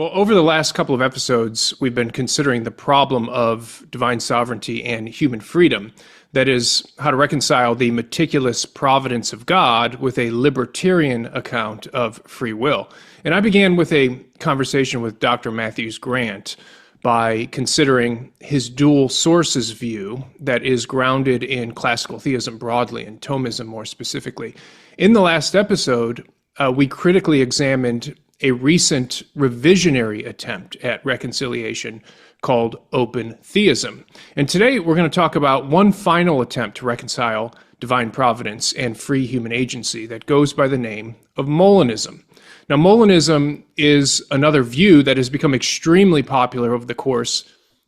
Well, over the last couple of episodes, we've been considering the problem of divine sovereignty and human freedom. That is, how to reconcile the meticulous providence of God with a libertarian account of free will. And I began with a conversation with Dr. Matthews Grant by considering his dual sources view that is grounded in classical theism broadly and Thomism more specifically. In the last episode, we critically examined a recent revisionary attempt at reconciliation called Open Theism. And today we're going to talk about one final attempt to reconcile divine providence and free human agency that goes by the name of Molinism. Now, Molinism is another view that has become extremely popular over the course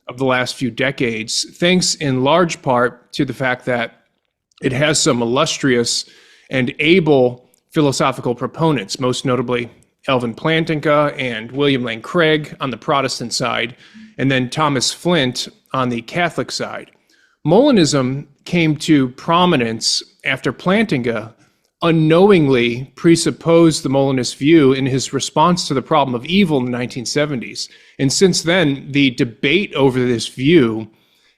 of the last few decades, thanks in large part to the fact that it has some illustrious and able philosophical proponents, most notably Alvin Plantinga and William Lane Craig on the Protestant side, and then Thomas Flint on the Catholic side. Molinism came to prominence after Plantinga unknowingly presupposed the Molinist view in his response to the problem of evil in the 1970s. And since then, the debate over this view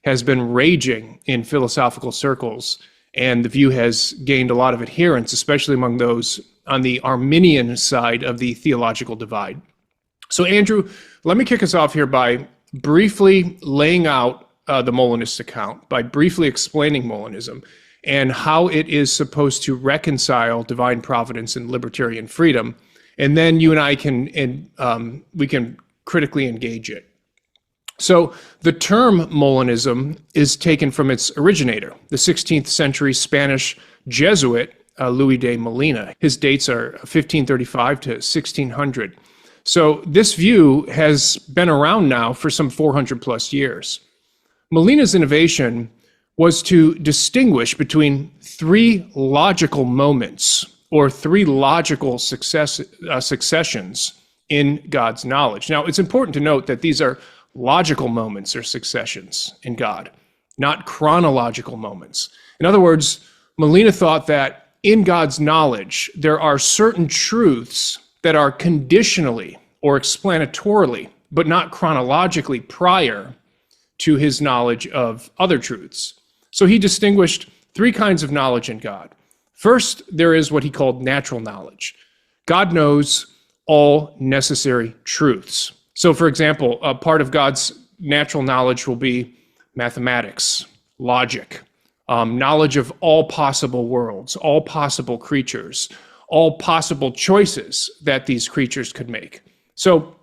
has been raging in philosophical circles, and the view has gained a lot of adherents, especially among those on the Arminian side of the theological divide. So Andrew, let me kick us off here by briefly laying out the Molinist account, by briefly explaining Molinism and how it is supposed to reconcile divine providence and libertarian freedom. And then you and I we can critically engage it. So the term Molinism is taken from its originator, the 16th century Spanish Jesuit Luis de Molina. His dates are 1535 to 1600. So this view has been around now for some 400 plus years. Molina's innovation was to distinguish between three logical moments or three logical successions in God's knowledge. Now, it's important to note that these are logical moments or successions in God, not chronological moments. In other words, Molina thought that in God's knowledge, there are certain truths that are conditionally or explanatorily, but not chronologically prior to his knowledge of other truths. So he distinguished three kinds of knowledge in God. First, there is what he called natural knowledge. God knows all necessary truths. So for example, a part of God's natural knowledge will be mathematics, logic, knowledge of all possible worlds, all possible creatures, all possible choices that these creatures could make. So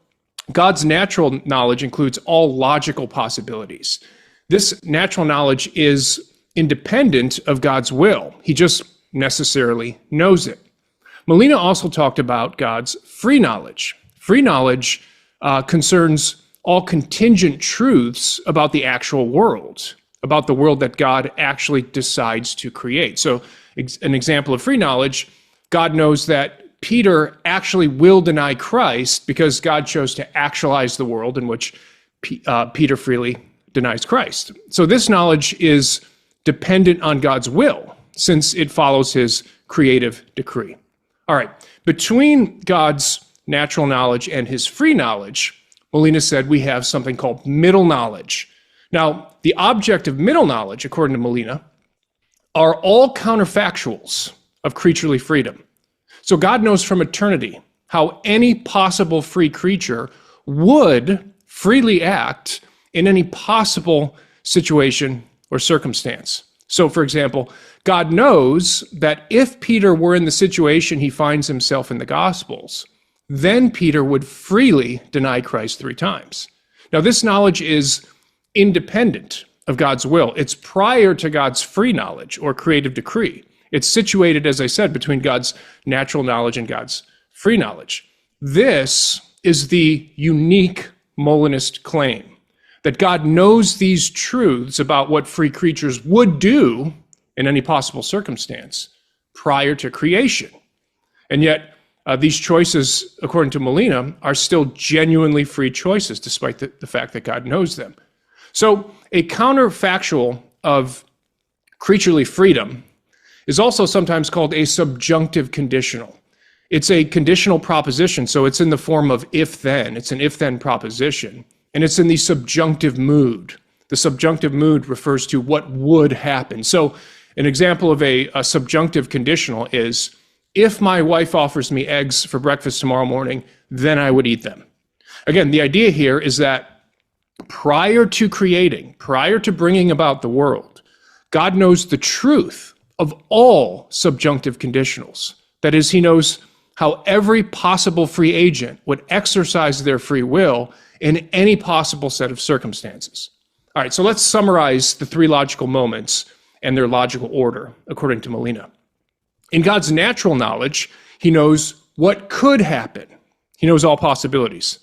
God's natural knowledge includes all logical possibilities. This natural knowledge is independent of God's will. He just necessarily knows it. Molina also talked about God's free knowledge. Free knowledge concerns all contingent truths about the actual world, about the world that God actually decides to create. So an example of free knowledge, God knows that Peter actually will deny Christ because God chose to actualize the world in which Peter freely denies Christ. So this knowledge is dependent on God's will since it follows his creative decree. All right, between God's natural knowledge and his free knowledge, Molina said we have something called middle knowledge. Now, the object of middle knowledge, according to Molina, are all counterfactuals of creaturely freedom. So God knows from eternity how any possible free creature would freely act in any possible situation or circumstance. So, for example, God knows that if Peter were in the situation he finds himself in the Gospels, then Peter would freely deny Christ 3 times. Now, this knowledge is independent of God's will. It's prior to God's free knowledge or creative decree. It's situated, as I said, between God's natural knowledge and God's free knowledge. This is the unique Molinist claim, that God knows these truths about what free creatures would do in any possible circumstance prior to creation. And yet, these choices, according to Molina, are still genuinely free choices, despite the fact that God knows them. So a counterfactual of creaturely freedom is also sometimes called a subjunctive conditional. It's a conditional proposition, so it's in the form of if-then. It's an if-then proposition, and it's in the subjunctive mood. The subjunctive mood refers to what would happen. So an example of a subjunctive conditional is, if my wife offers me eggs for breakfast tomorrow morning, then I would eat them. Again, the idea here is that prior to creating, prior to bringing about the world, God knows the truth of all subjunctive conditionals. That is, he knows how every possible free agent would exercise their free will in any possible set of circumstances. All right, so let's summarize the three logical moments and their logical order, according to Molina. In God's natural knowledge, he knows what could happen. He knows all possibilities.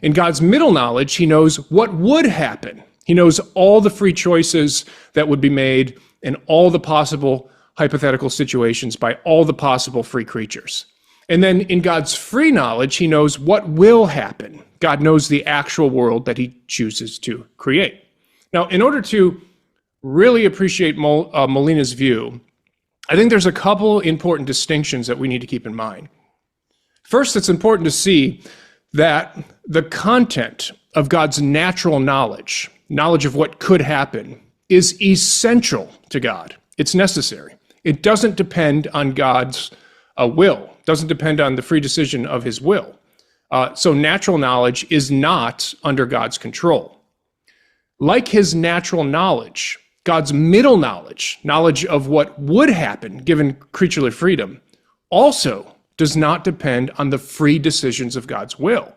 In God's middle knowledge, he knows what would happen. He knows all the free choices that would be made in all the possible hypothetical situations by all the possible free creatures. And then in God's free knowledge, he knows what will happen. God knows the actual world that he chooses to create. Now, in order to really appreciate Molina's view, I think there's a couple important distinctions that we need to keep in mind. First, it's important to see that the content of God's natural knowledge, knowledge of what could happen, is essential to God. It's necessary. It doesn't depend on God's will, doesn't depend on the free decision of his will. So natural knowledge is not under God's control. Like his natural knowledge, God's middle knowledge, knowledge of what would happen given creaturely freedom, also does not depend on the free decisions of God's will.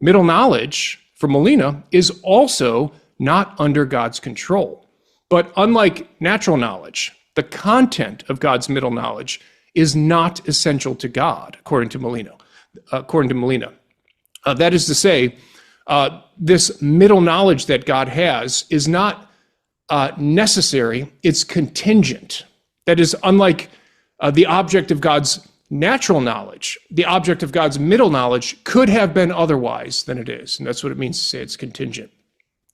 Middle knowledge, for Molina, is also not under God's control. But unlike natural knowledge, the content of God's middle knowledge is not essential to God, according to Molina. That is to say, this middle knowledge that God has is not necessary, it's contingent. That is, unlike the object of God's natural knowledge, the object of God's middle knowledge could have been otherwise than it is. And that's what it means to say it's contingent.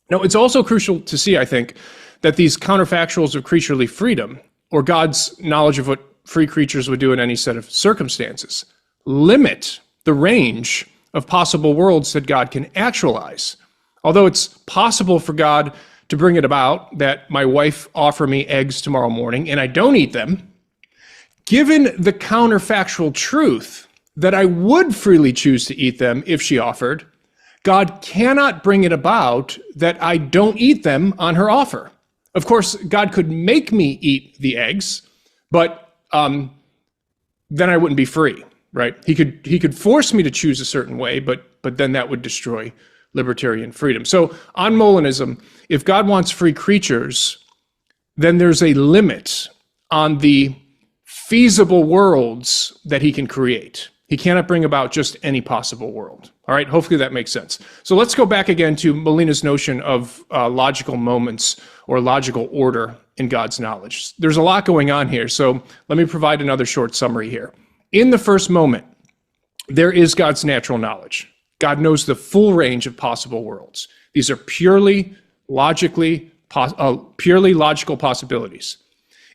Now, it's also crucial to see, I think, that these counterfactuals of creaturely freedom, or God's knowledge of what free creatures would do in any set of circumstances, limit the range of possible worlds that God can actualize. Although it's possible for God to bring it about that my wife offer me eggs tomorrow morning and I don't eat them, given the counterfactual truth that I would freely choose to eat them if she offered, God cannot bring it about that I don't eat them on her offer. Of course, God could make me eat the eggs, but then I wouldn't be free, right? He could force me to choose a certain way, but then that would destroy libertarian freedom. So on Molinism, if God wants free creatures, then there's a limit on the feasible worlds that he can create. He cannot bring about just any possible world. All right, hopefully that makes sense. So let's go back again to Molina's notion of logical moments or logical order in God's knowledge. There's a lot going on here, so let me provide another short summary here. In the first moment, there is God's natural knowledge. God knows the full range of possible worlds. These are purely logical possibilities.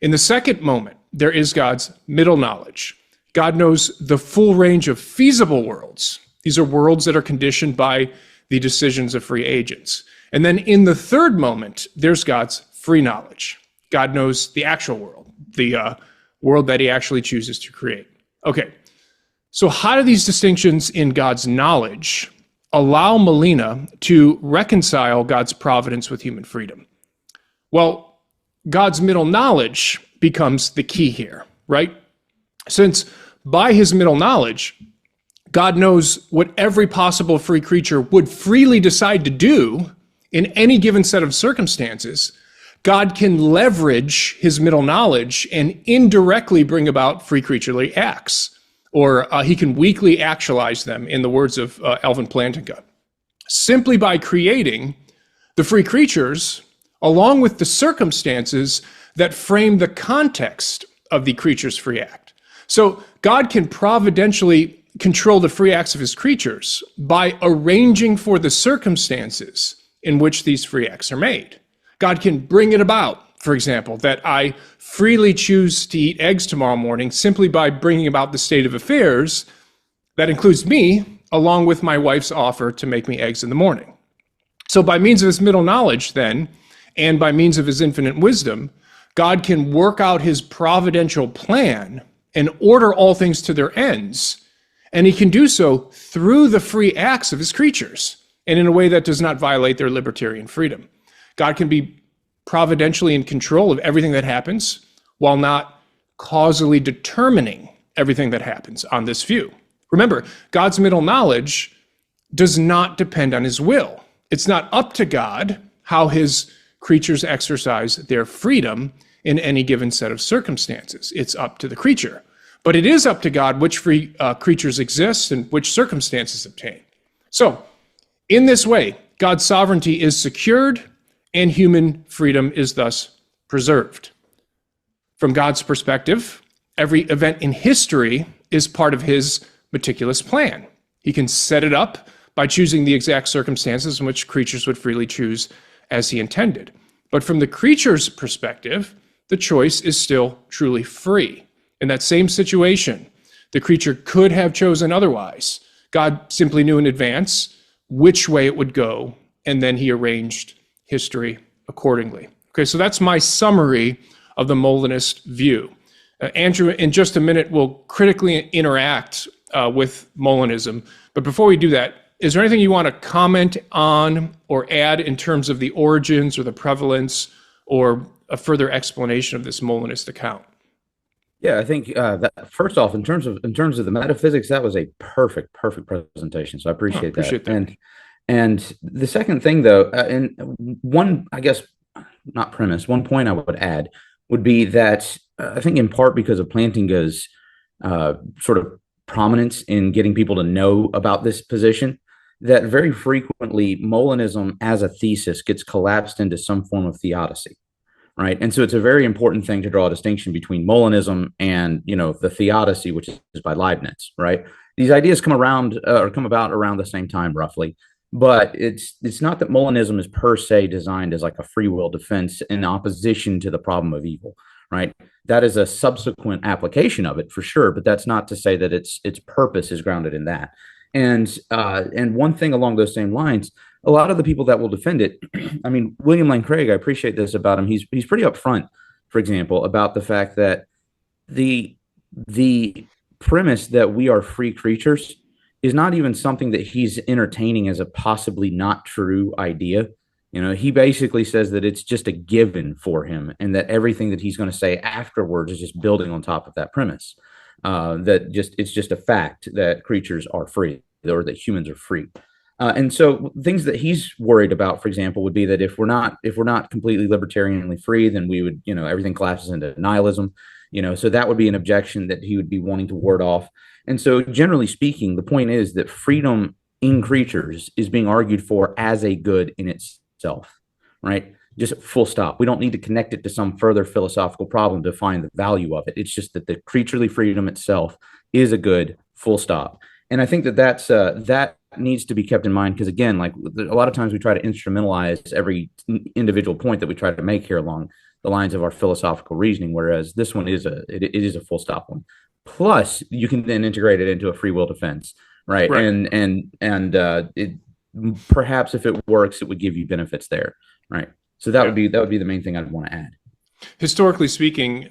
In the second moment, there is God's middle knowledge. God knows the full range of feasible worlds. These are worlds that are conditioned by the decisions of free agents. And then in the third moment, there's God's free knowledge. God knows the actual world, the world that he actually chooses to create. Okay, so how do these distinctions in God's knowledge allow Molina to reconcile God's providence with human freedom? Well, God's middle knowledge becomes the key here, right? Since by his middle knowledge, God knows what every possible free creature would freely decide to do in any given set of circumstances, God can leverage his middle knowledge and indirectly bring about free creaturely acts, or he can weakly actualize them, in the words of Alvin Plantinga. Simply by creating the free creatures, along with the circumstances that frame the context of the creature's free act. So God can providentially control the free acts of his creatures by arranging for the circumstances in which these free acts are made. God can bring it about, for example, that I freely choose to eat eggs tomorrow morning simply by bringing about the state of affairs That includes me, along with my wife's offer to make me eggs in the morning. So by means of his middle knowledge then, and by means of his infinite wisdom, God can work out his providential plan and order all things to their ends. And he can do so through the free acts of his creatures and in a way that does not violate their libertarian freedom. God can be providentially in control of everything that happens while not causally determining everything that happens on this view. Remember, God's middle knowledge does not depend on his will. It's not up to God how his creatures exercise their freedom in any given set of circumstances. It's up to the creature. But it is up to God which free creatures exist and which circumstances obtain. So, in this way, God's sovereignty is secured and human freedom is thus preserved. From God's perspective, every event in history is part of his meticulous plan. He can set it up by choosing the exact circumstances in which creatures would freely choose as he intended. But from the creature's perspective, the choice is still truly free. In that same situation, the creature could have chosen otherwise. God simply knew in advance which way it would go, and then he arranged history accordingly. Okay, so that's my summary of the Molinist view. Andrew, in just a minute, will critically interact with Molinism. But before we do that, is there anything you want to comment on or add in terms of the origins or the prevalence or a further explanation of this Molinist account? Yeah, I think that first off, in terms of the metaphysics, that was a perfect presentation. So I appreciate that. And the second thing, though, and one, I guess, not premise, one point I would add would be that I think in part because of Plantinga's sort of prominence in getting people to know about this position, that very frequently Molinism as a thesis gets collapsed into some form of theodicy. Right. And so it's a very important thing to draw a distinction between Molinism and, the theodicy, which is by Leibniz. Right. These ideas come about around the same time, roughly. But it's not that Molinism is per se designed as like a free will defense in opposition to the problem of evil. Right. That is a subsequent application of it for sure. But that's not to say that its purpose is grounded in that. And one thing along those same lines, a lot of the people that will defend it, I mean, William Lane Craig, I appreciate this about him. He's pretty upfront, for example, about the fact that the premise that we are free creatures is not even something that he's entertaining as a possibly not true idea. He basically says that it's just a given for him and that everything that he's going to say afterwards is just building on top of that premise. It's just a fact that creatures are free or that humans are free. And so things that he's worried about, for example, would be that if we're not completely libertarianly free, then we would, everything collapses into nihilism, so that would be an objection that he would be wanting to ward off. And so generally speaking, the point is that freedom in creatures is being argued for as a good in itself, right? Just full stop. We don't need to connect it to some further philosophical problem to find the value of it. It's just that the creaturely freedom itself is a good, full stop. And I think that needs to be kept in mind because, again, like a lot of times we try to instrumentalize every individual point that we try to make here along the lines of our philosophical reasoning, whereas this one is it is a full stop one. Plus, you can then integrate it into a free will defense, right? And it perhaps if it works, it would give you benefits there, right? So that would be the main thing I'd want to add. Historically speaking,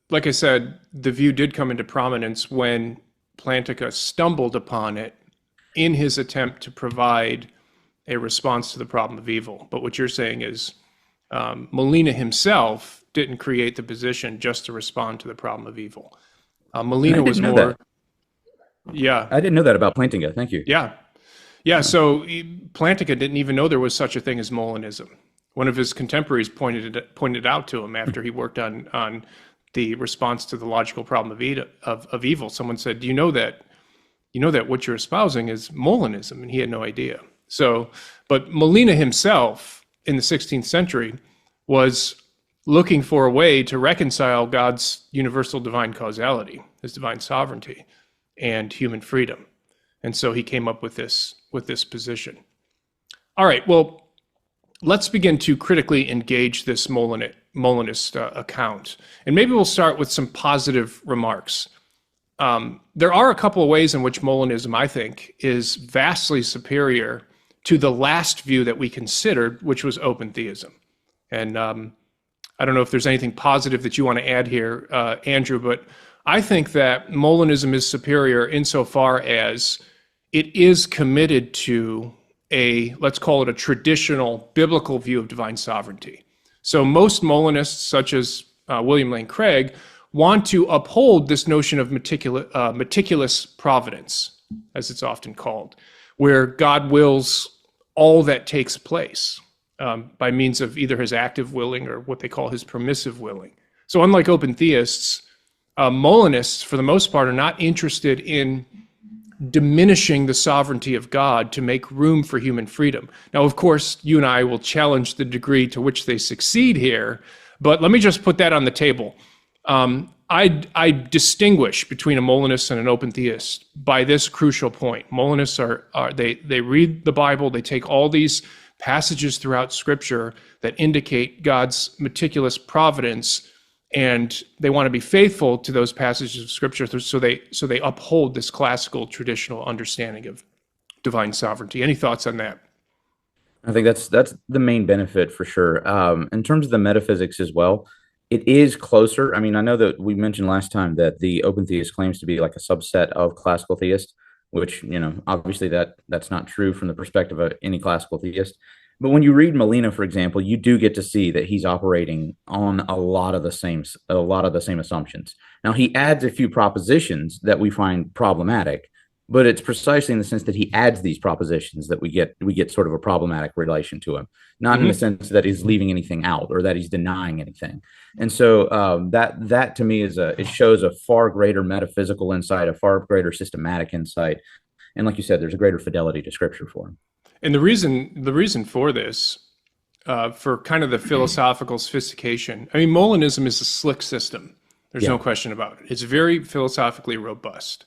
like I said, the view did come into prominence when Plantinga stumbled upon it in his attempt to provide a response to the problem of evil. But what you're saying is Molina himself didn't create the position just to respond to the problem of evil. Molina was more... Yeah. I didn't know that about Plantinga. Thank you. Yeah. So Plantinga didn't even know there was such a thing as Molinism. One of his contemporaries pointed out to him after he worked on the response to the logical problem of evil. Someone said, "Do you know that what you're espousing is Molinism?" And he had no idea. So, but Molina himself in the 16th century was looking for a way to reconcile God's universal divine causality, his divine sovereignty, and human freedom. And so he came up with this position. All right, well, let's begin to critically engage this Molinist account. And maybe we'll start with some positive remarks. there are a couple of ways in which Molinism, I think, is vastly superior to the last view that we considered, which was open theism. And I don't know if there's anything positive that you want to add here, Andrew, but I think that Molinism is superior insofar as it is committed to let's call it a traditional biblical view of divine sovereignty. So most Molinists, such as William Lane Craig, want to uphold this notion of meticulous providence, as it's often called, where God wills all that takes place by means of either his active willing or what they call his permissive willing. So unlike open theists, Molinists, for the most part, are not interested in diminishing the sovereignty of God to make room for human freedom. Now, of course, you and I will challenge the degree to which they succeed here, but let me just put that on the table. I distinguish between a Molinist and an open theist by this crucial point. Molinists they read the Bible, they take all these passages throughout Scripture that indicate God's meticulous providence, and they want to be faithful to those passages of Scripture, so they uphold this classical traditional understanding of divine sovereignty. Any thoughts on that? I think that's the main benefit for sure. In terms of the metaphysics as well, it is closer. I mean, I know that we mentioned last time that the open theist claims to be like a subset of classical theists, which, obviously that's not true from the perspective of any classical theist. But when you read Molina, for example, you do get to see that he's operating on a lot of the same assumptions. Now, he adds a few propositions that we find problematic, but it's precisely in the sense that he adds these propositions that we get sort of a problematic relation to him, not in the sense that he's leaving anything out or that he's denying anything. And so that to me it shows a far greater metaphysical insight, a far greater systematic insight, and like you said, there's a greater fidelity to Scripture for him. And the reason for this, for kind of the philosophical sophistication, I mean, Molinism is a slick system. There's no question about it. It's very philosophically robust.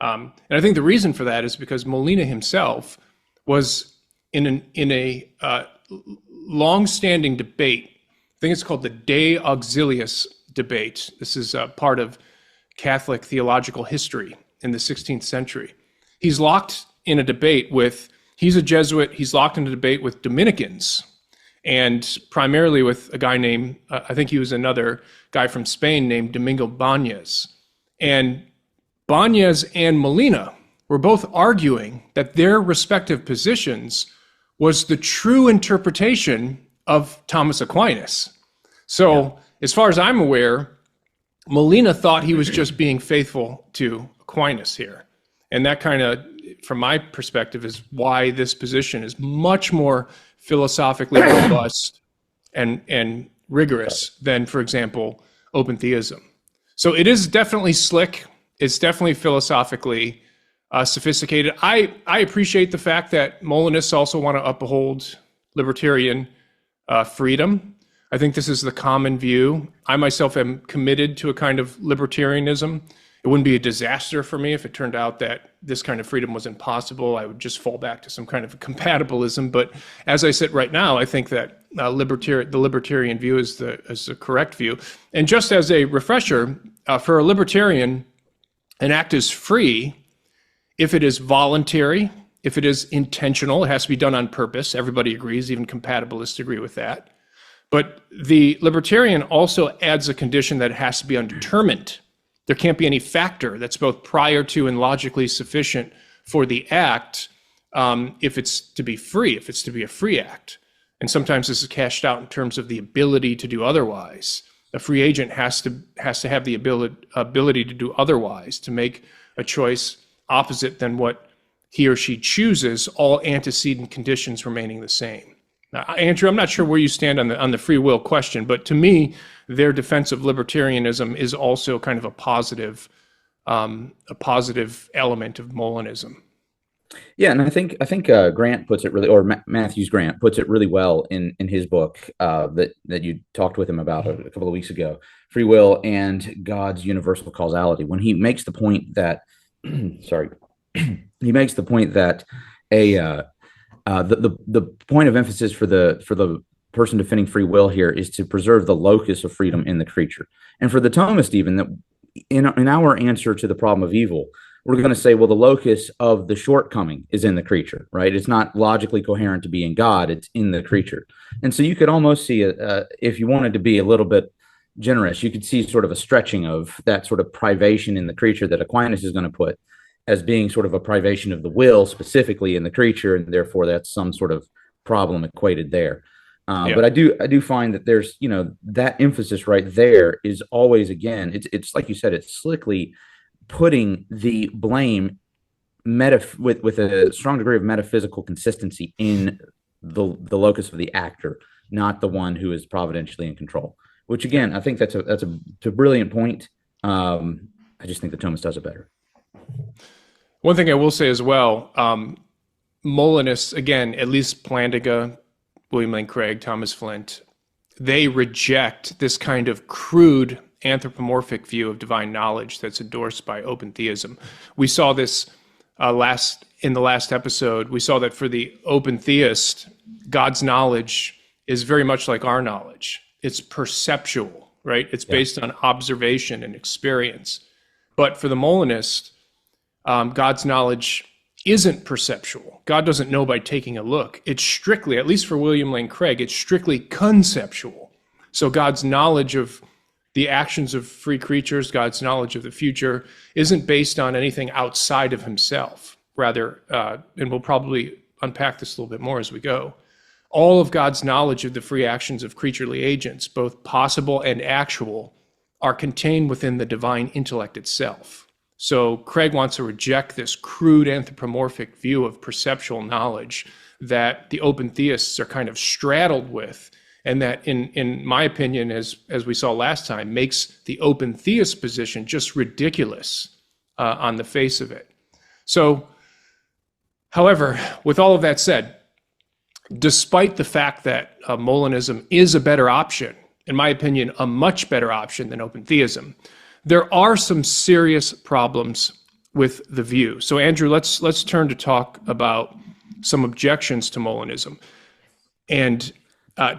And I think the reason for that is because Molina himself was in a long-standing debate. I think it's called the De Auxiliis debate. This is part of Catholic theological history in the 16th century. He's locked in a debate he's a Jesuit, he's locked in a debate with Dominicans, and primarily with a guy named, I think he was another guy from Spain named Domingo Bañez. And Bañez and Molina were both arguing that their respective positions was the true interpretation of Thomas Aquinas. So, as far as I'm aware, Molina thought he was just being faithful to Aquinas here. And that kind of, from my perspective, is why this position is much more philosophically robust and rigorous than, for example, open theism. So it is definitely slick. It's definitely philosophically sophisticated. I appreciate the fact that Molinists also want to uphold libertarian freedom. I think this is the common view. I myself am committed to a kind of libertarianism. It wouldn't be a disaster for me if it turned out that this kind of freedom was impossible. I would just fall back to some kind of compatibilism. But as I sit right now, I think that the libertarian view is the correct view. And just as a refresher, for a libertarian, an act is free if it is voluntary, if it is intentional. It has to be done on purpose. Everybody agrees, even compatibilists agree with that. But the libertarian also adds a condition that it has to be undetermined. There can't be any factor that's both prior to and logically sufficient for the act if it's to be free, if it's to be a free act. And sometimes this is cashed out in terms of the ability to do otherwise. A free agent has to have the ability to do otherwise, to make a choice opposite than what he or she chooses, all antecedent conditions remaining the same. Now, Andrew, I'm not sure where you stand on the free will question, but to me, their defense of libertarianism is also kind of a positive element of Molinism. Yeah, and I think Grant puts it really, or Matthews Grant puts it really well in his book that you talked with him about a couple of weeks ago, Free Will and God's Universal Causality. When he makes the point that, he makes the point that the point of emphasis for the person defending free will here is to preserve the locus of freedom in the creature. And for the Thomist, even, that in our answer to the problem of evil, we're going to say, well, the locus of the shortcoming is in the creature, right? It's not logically coherent to be in God; it's in the creature. And so you could almost see, if you wanted to be a little bit generous, you could see sort of a stretching of that sort of privation in the creature that Aquinas is going to put as being sort of a privation of the will specifically in the creature, and therefore that's some sort of problem equated there. But I do find that there's, that emphasis right there is always, again, it's like you said, it's slickly putting the blame with a strong degree of metaphysical consistency in the locus of the actor, not the one who is providentially in control. Which, again, I think that's a brilliant point. I just think the Thomist does it better. One thing I will say as well, Molinists, again, at least Plantinga, William Lane Craig, Thomas Flint, they reject this kind of crude anthropomorphic view of divine knowledge that's endorsed by open theism. We saw this in the last episode. We saw that for the open theist, God's knowledge is very much like our knowledge. It's perceptual, right? It's based on observation and experience. But for the Molinist, God's knowledge isn't perceptual. God doesn't know by taking a look. It's strictly, at least for William Lane Craig, it's strictly conceptual. So God's knowledge of the actions of free creatures, God's knowledge of the future, isn't based on anything outside of himself. Rather, and we'll probably unpack this a little bit more as we go, all of God's knowledge of the free actions of creaturely agents, both possible and actual, are contained within the divine intellect itself. So Craig wants to reject this crude anthropomorphic view of perceptual knowledge that the open theists are kind of straddled with, and that, in my opinion, as we saw last time, makes the open theist position just ridiculous on the face of it. So, however, with all of that said, despite the fact that Molinism is a better option, in my opinion, a much better option than open theism, there are some serious problems with the view. So, Andrew, let's turn to talk about some objections to Molinism. And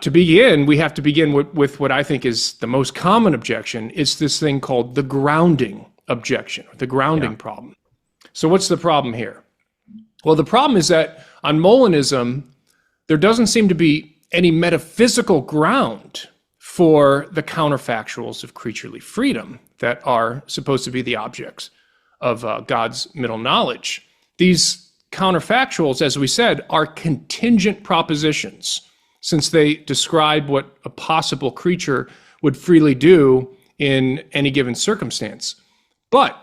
to begin, we have to begin with what I think is the most common objection. It's this thing called the grounding objection, the grounding problem. So what's the problem here? Well, the problem is that on Molinism, there doesn't seem to be any metaphysical ground for the counterfactuals of creaturely freedom that are supposed to be the objects of God's middle knowledge. These counterfactuals, as we said, are contingent propositions, since they describe what a possible creature would freely do in any given circumstance. But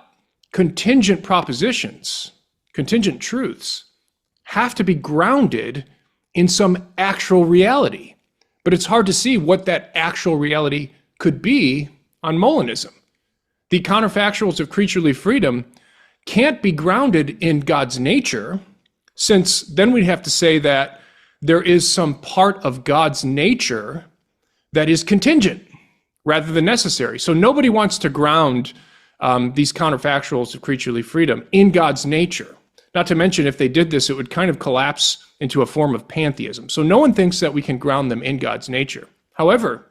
contingent propositions, contingent truths, have to be grounded in some actual reality. But it's hard to see what that actual reality could be on Molinism. The counterfactuals of creaturely freedom can't be grounded in God's nature, since then we'd have to say that there is some part of God's nature that is contingent rather than necessary. So nobody wants to ground these counterfactuals of creaturely freedom in God's nature. Not to mention, if they did this, it would kind of collapse into a form of pantheism. So no one thinks that we can ground them in God's nature. However,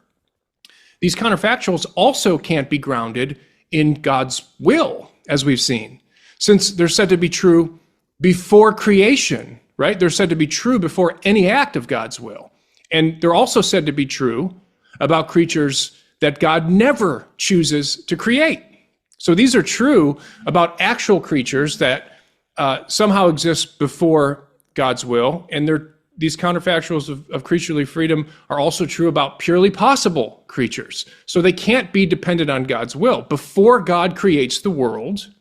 these counterfactuals also can't be grounded in God's will, as we've seen, since they're said to be true before creation, right? They're said to be true before any act of God's will. And they're also said to be true about creatures that God never chooses to create. So these are true about actual creatures that somehow exist before God's will, and these counterfactuals of creaturely freedom are also true about purely possible creatures. So they can't be dependent on God's will. Before God creates the world,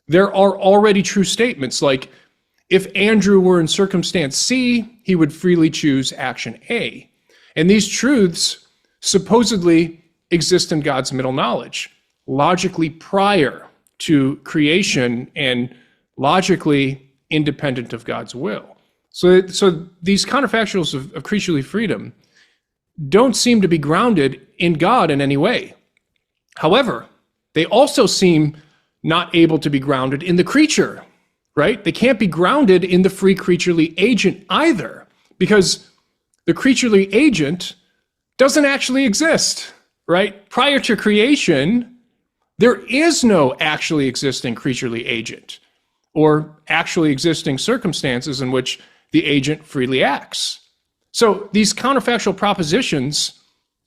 there are already true statements like, if Andrew were in circumstance C, he would freely choose action A. And these truths supposedly exist in God's middle knowledge, logically prior to creation and logically independent of God's will. So these counterfactuals of creaturely freedom don't seem to be grounded in God in any way. However, they also seem not able to be grounded in the creature, right? They can't be grounded in the free creaturely agent either, because the creaturely agent doesn't actually exist, right? Prior to creation, There is no actually existing creaturely agent or actually existing circumstances in which the agent freely acts. So these counterfactual propositions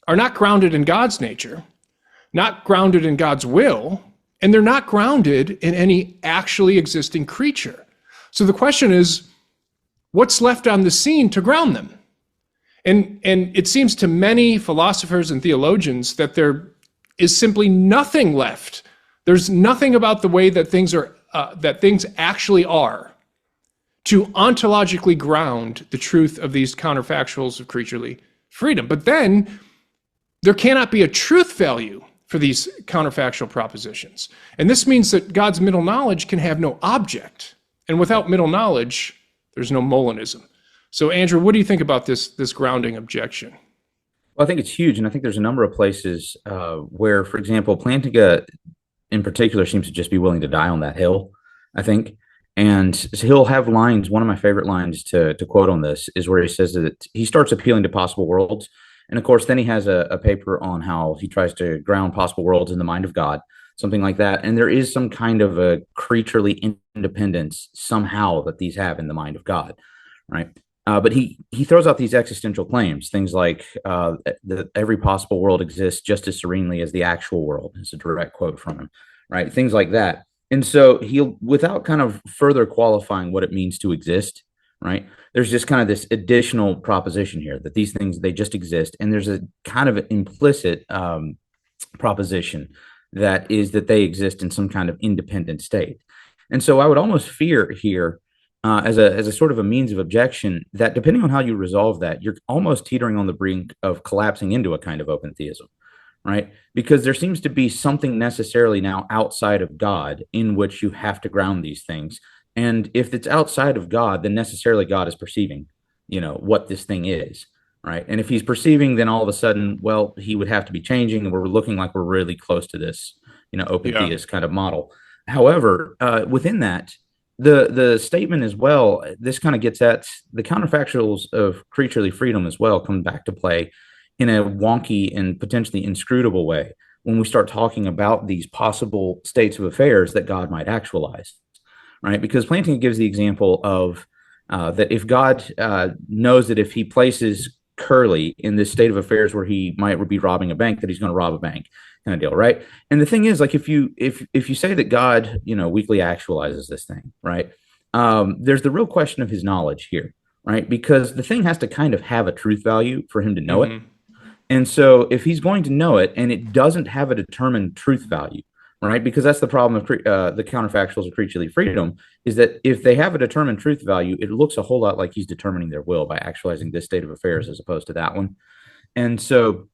are not grounded in God's nature, not grounded in God's will, and they're not grounded in any actually existing creature. So the question is, what's left on the scene to ground them? And it seems to many philosophers and theologians that there is simply nothing left. There's nothing about the way that things are, that things actually are, to ontologically ground the truth of these counterfactuals of creaturely freedom. But then there cannot be a truth value for these counterfactual propositions. And this means that God's middle knowledge can have no object. And without middle knowledge, there's no Molinism. So, Andrew, what do you think about this grounding objection? Well, I think it's huge, and I think there's a number of places where, for example, Plantinga in particular seems to just be willing to die on that hill, I think. And so he'll have lines. One of my favorite lines to quote on this is where he says that he starts appealing to possible worlds. And of course, then he has a paper on how he tries to ground possible worlds in the mind of God, something like that. And there is some kind of a creaturely independence somehow that these have in the mind of God, right? But he throws out these existential claims, things like that every possible world exists just as serenely as the actual world. It's a direct quote from him, right? Things like that. And so he'll, without kind of further qualifying what it means to exist, right? There's just kind of this additional proposition here that these things, they just exist. And there's a kind of implicit proposition that is that they exist in some kind of independent state. And so I would almost fear here, as a sort of a means of objection, that depending on how you resolve that, you're almost teetering on the brink of collapsing into a kind of open theism, right? Because there seems to be something necessarily now outside of God in which you have to ground these things. And if it's outside of God, then necessarily God is perceiving, what this thing is, right? And if he's perceiving, then all of a sudden, well, he would have to be changing, and we're looking like we're really close to this, open theist kind of model. However, within that, the statement as well, this kind of gets at the counterfactuals of creaturely freedom as well, come back to play in a wonky and potentially inscrutable way when we start talking about these possible states of affairs that God might actualize, right? Because Plantinga gives the example of that if God knows that if he places Curly in this state of affairs where he might be robbing a bank, that he's going to rob a bank, kind of deal, right? And the thing is, like, if you say that God, weakly actualizes this thing, right? There's the real question of his knowledge here, right? Because the thing has to kind of have a truth value for him to know it. And so if he's going to know it and it doesn't have a determined truth value, right? Because that's the problem of the counterfactuals of creaturely freedom, is that if they have a determined truth value, it looks a whole lot like he's determining their will by actualizing this state of affairs as opposed to that one. And so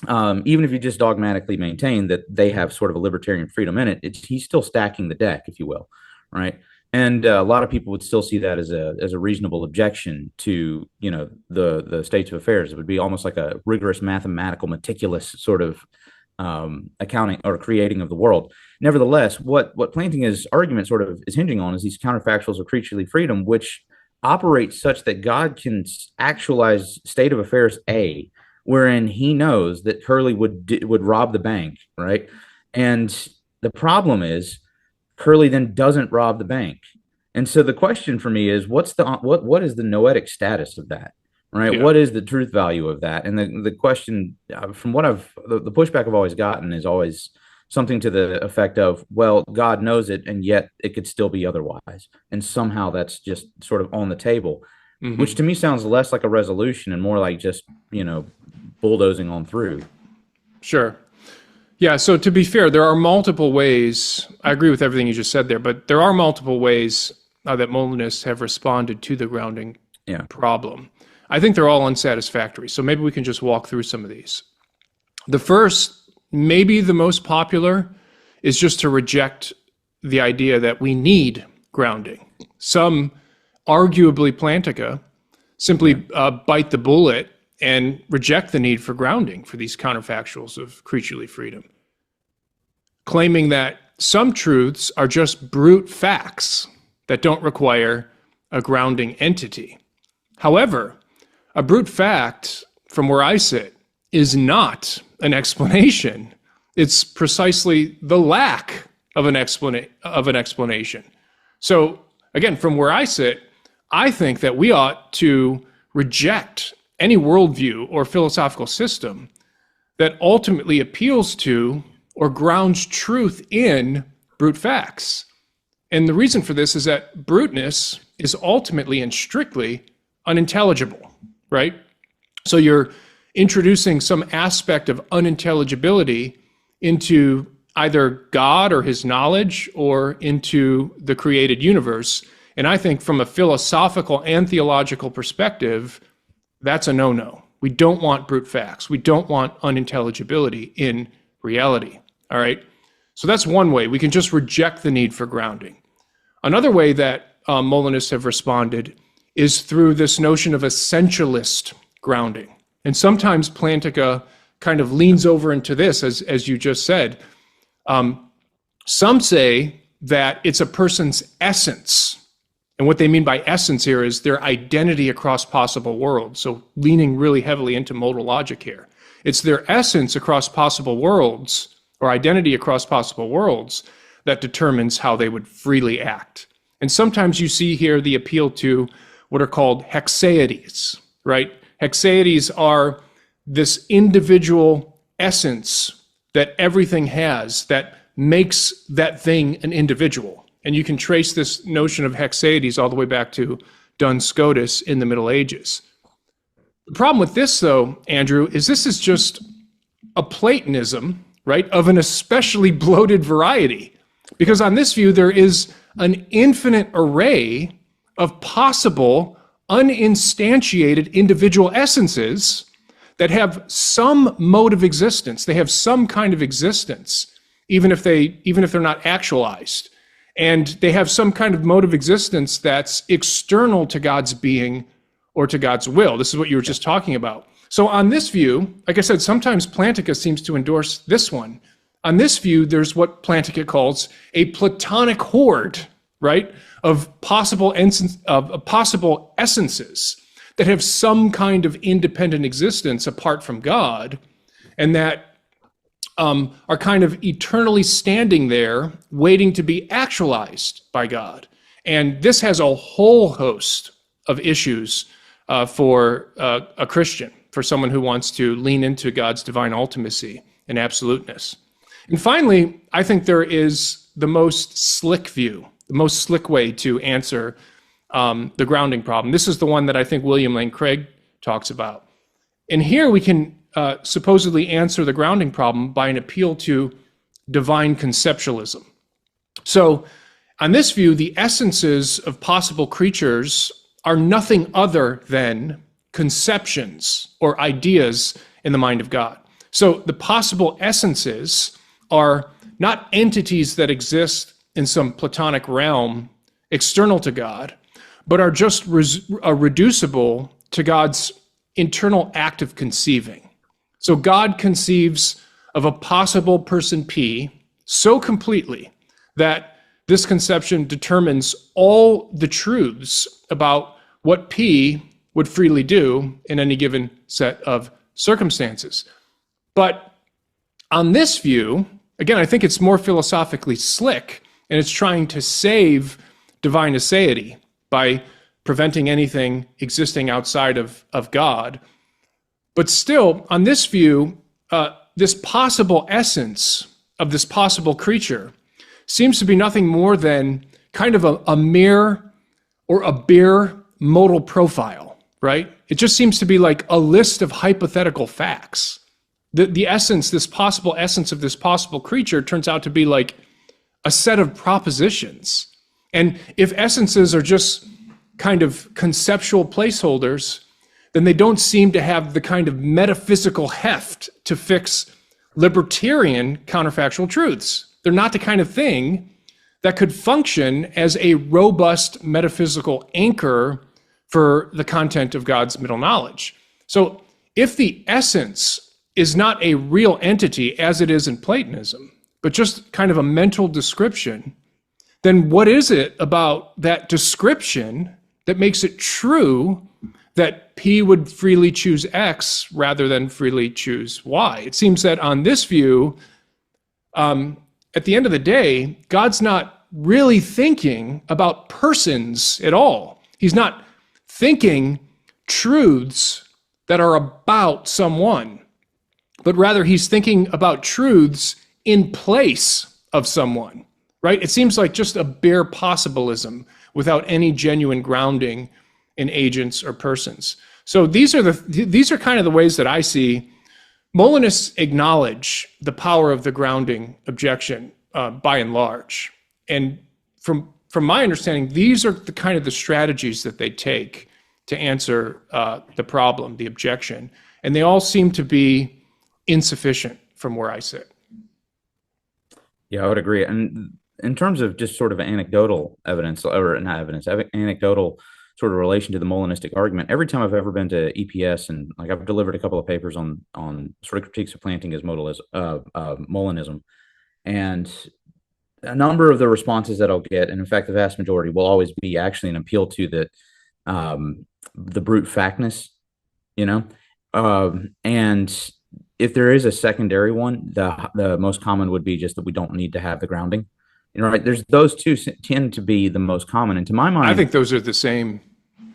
even if you just dogmatically maintain that they have sort of a libertarian freedom in it, he's still stacking the deck, if you will, right? And a lot of people would still see that as a reasonable objection to, the states of affairs. It would be almost like a rigorous mathematical, meticulous sort of accounting or creating of the world. Nevertheless, what Plantinga's argument sort of is hinging on is these counterfactuals of creaturely freedom, which operate such that God can actualize state of affairs A, wherein he knows that Curly would rob the bank, right? And the problem is Curly then doesn't rob the bank. And so the question for me is, what is the noetic status of that, right? Yeah. What is the truth value of that? And the question from what the pushback I've always gotten is always something to the effect of, well, God knows it, and yet it could still be otherwise. And somehow that's just sort of on the table, which to me sounds less like a resolution and more like just, bulldozing on through. Sure. Yeah, so to be fair, there are multiple ways. I agree with everything you just said there, but there are multiple ways that Molinists have responded to the grounding problem. I think they're all unsatisfactory, so maybe we can just walk through some of these. The first, maybe the most popular, is just to reject the idea that we need grounding. Some, arguably Plantinga, simply bite the bullet and reject the need for grounding for these counterfactuals of creaturely freedom, claiming that some truths are just brute facts that don't require a grounding entity. However, a brute fact, from where I sit, is not an explanation It's precisely the lack of an explanation. So again, from where I sit, I think that we ought to reject any worldview or philosophical system that ultimately appeals to or grounds truth in brute facts. And the reason for this is that bruteness is ultimately and strictly unintelligible, right? So you're introducing some aspect of unintelligibility into either God or his knowledge or into the created universe. And I think from a philosophical and theological perspective, that's a no-no. We don't want brute facts. We don't want unintelligibility in reality, all right? So that's one way. We can just reject the need for grounding. Another way that Molinists have responded is through this notion of essentialist grounding. And sometimes Plantinga kind of leans over into this, as you just said. Some say that it's a person's essence. And what they mean by essence here is their identity across possible worlds. So leaning really heavily into modal logic here. It's their essence across possible worlds, or identity across possible worlds, that determines how they would freely act. And sometimes you see here the appeal to what are called hexaides, right? Hexaides are this individual essence that everything has that makes that thing an individual. And you can trace this notion of hexaides all the way back to Duns Scotus in the Middle Ages. The problem with this, though, Andrew, is this is just a Platonism, right, of an especially bloated variety. Because on this view, there is an infinite array of possible uninstantiated individual essences that have some mode of existence. They have some kind of existence, even if they're not actualized. And they have some kind of mode of existence that's external to God's being or to God's will. This is what you were just talking about. So on this view, like I said, sometimes Plantinga seems to endorse this one. On this view, there's what Plantinga calls a Platonic horde, right, of possible essences that have some kind of independent existence apart from God, and that are kind of eternally standing there waiting to be actualized by God. And this has a whole host of issues for a Christian, for someone who wants to lean into God's divine ultimacy and absoluteness. And finally, I think there is the most slick view, the most slick way to answer the grounding problem. This is the one that I think William Lane Craig talks about. And here we can supposedly answer the grounding problem by an appeal to divine conceptualism. So on this view, the essences of possible creatures are nothing other than conceptions or ideas in the mind of God. So the possible essences are not entities that exist in some Platonic realm external to God, but are just reducible to God's internal act of conceiving. So God conceives of a possible person P so completely that this conception determines all the truths about what P would freely do in any given set of circumstances. But on this view, again, I think it's more philosophically slick, and it's trying to save divine aseity by preventing anything existing outside of God. But still, on this view, this possible essence of this possible creature seems to be nothing more than kind of a mere or a bare modal profile, right? It just seems to be like a list of hypothetical facts. The essence, this possible essence of this possible creature turns out to be like a set of propositions. And if essences are just kind of conceptual placeholders, then they don't seem to have the kind of metaphysical heft to fix libertarian counterfactual truths. They're not the kind of thing that could function as a robust metaphysical anchor for the content of God's middle knowledge. So if the essence is not a real entity as it is in Platonism, but just kind of a mental description, then what is it about that description that makes it true that P would freely choose X rather than freely choose Y? It seems that on this view, At the end of the day, God's not really thinking about persons at all. He's not thinking truths that are about someone, but rather he's thinking about truths in place of someone, right? It seems like just a bare possibilism without any genuine grounding in agents or persons. So these are kind of the ways that I see Molinists acknowledge the power of the grounding objection by and large. And from my understanding, these are the kind of the strategies that they take to answer the problem, the objection. And they all seem to be insufficient from where I sit. Yeah, I would agree. And in terms of just sort of anecdotal evidence, or not evidence, anecdotal sort of relation to the Molinistic argument, every time I've ever been to EPS, and like I've delivered a couple of papers on sort of critiques of Plantinga's Molinism, and a number of the responses that I'll get, and in fact the vast majority, will always be actually an appeal to the brute factness, and if there is a secondary one, the most common would be just that we don't need to have the grounding. Right? There's those two tend to be the most common, and to my mind, I think those are the same.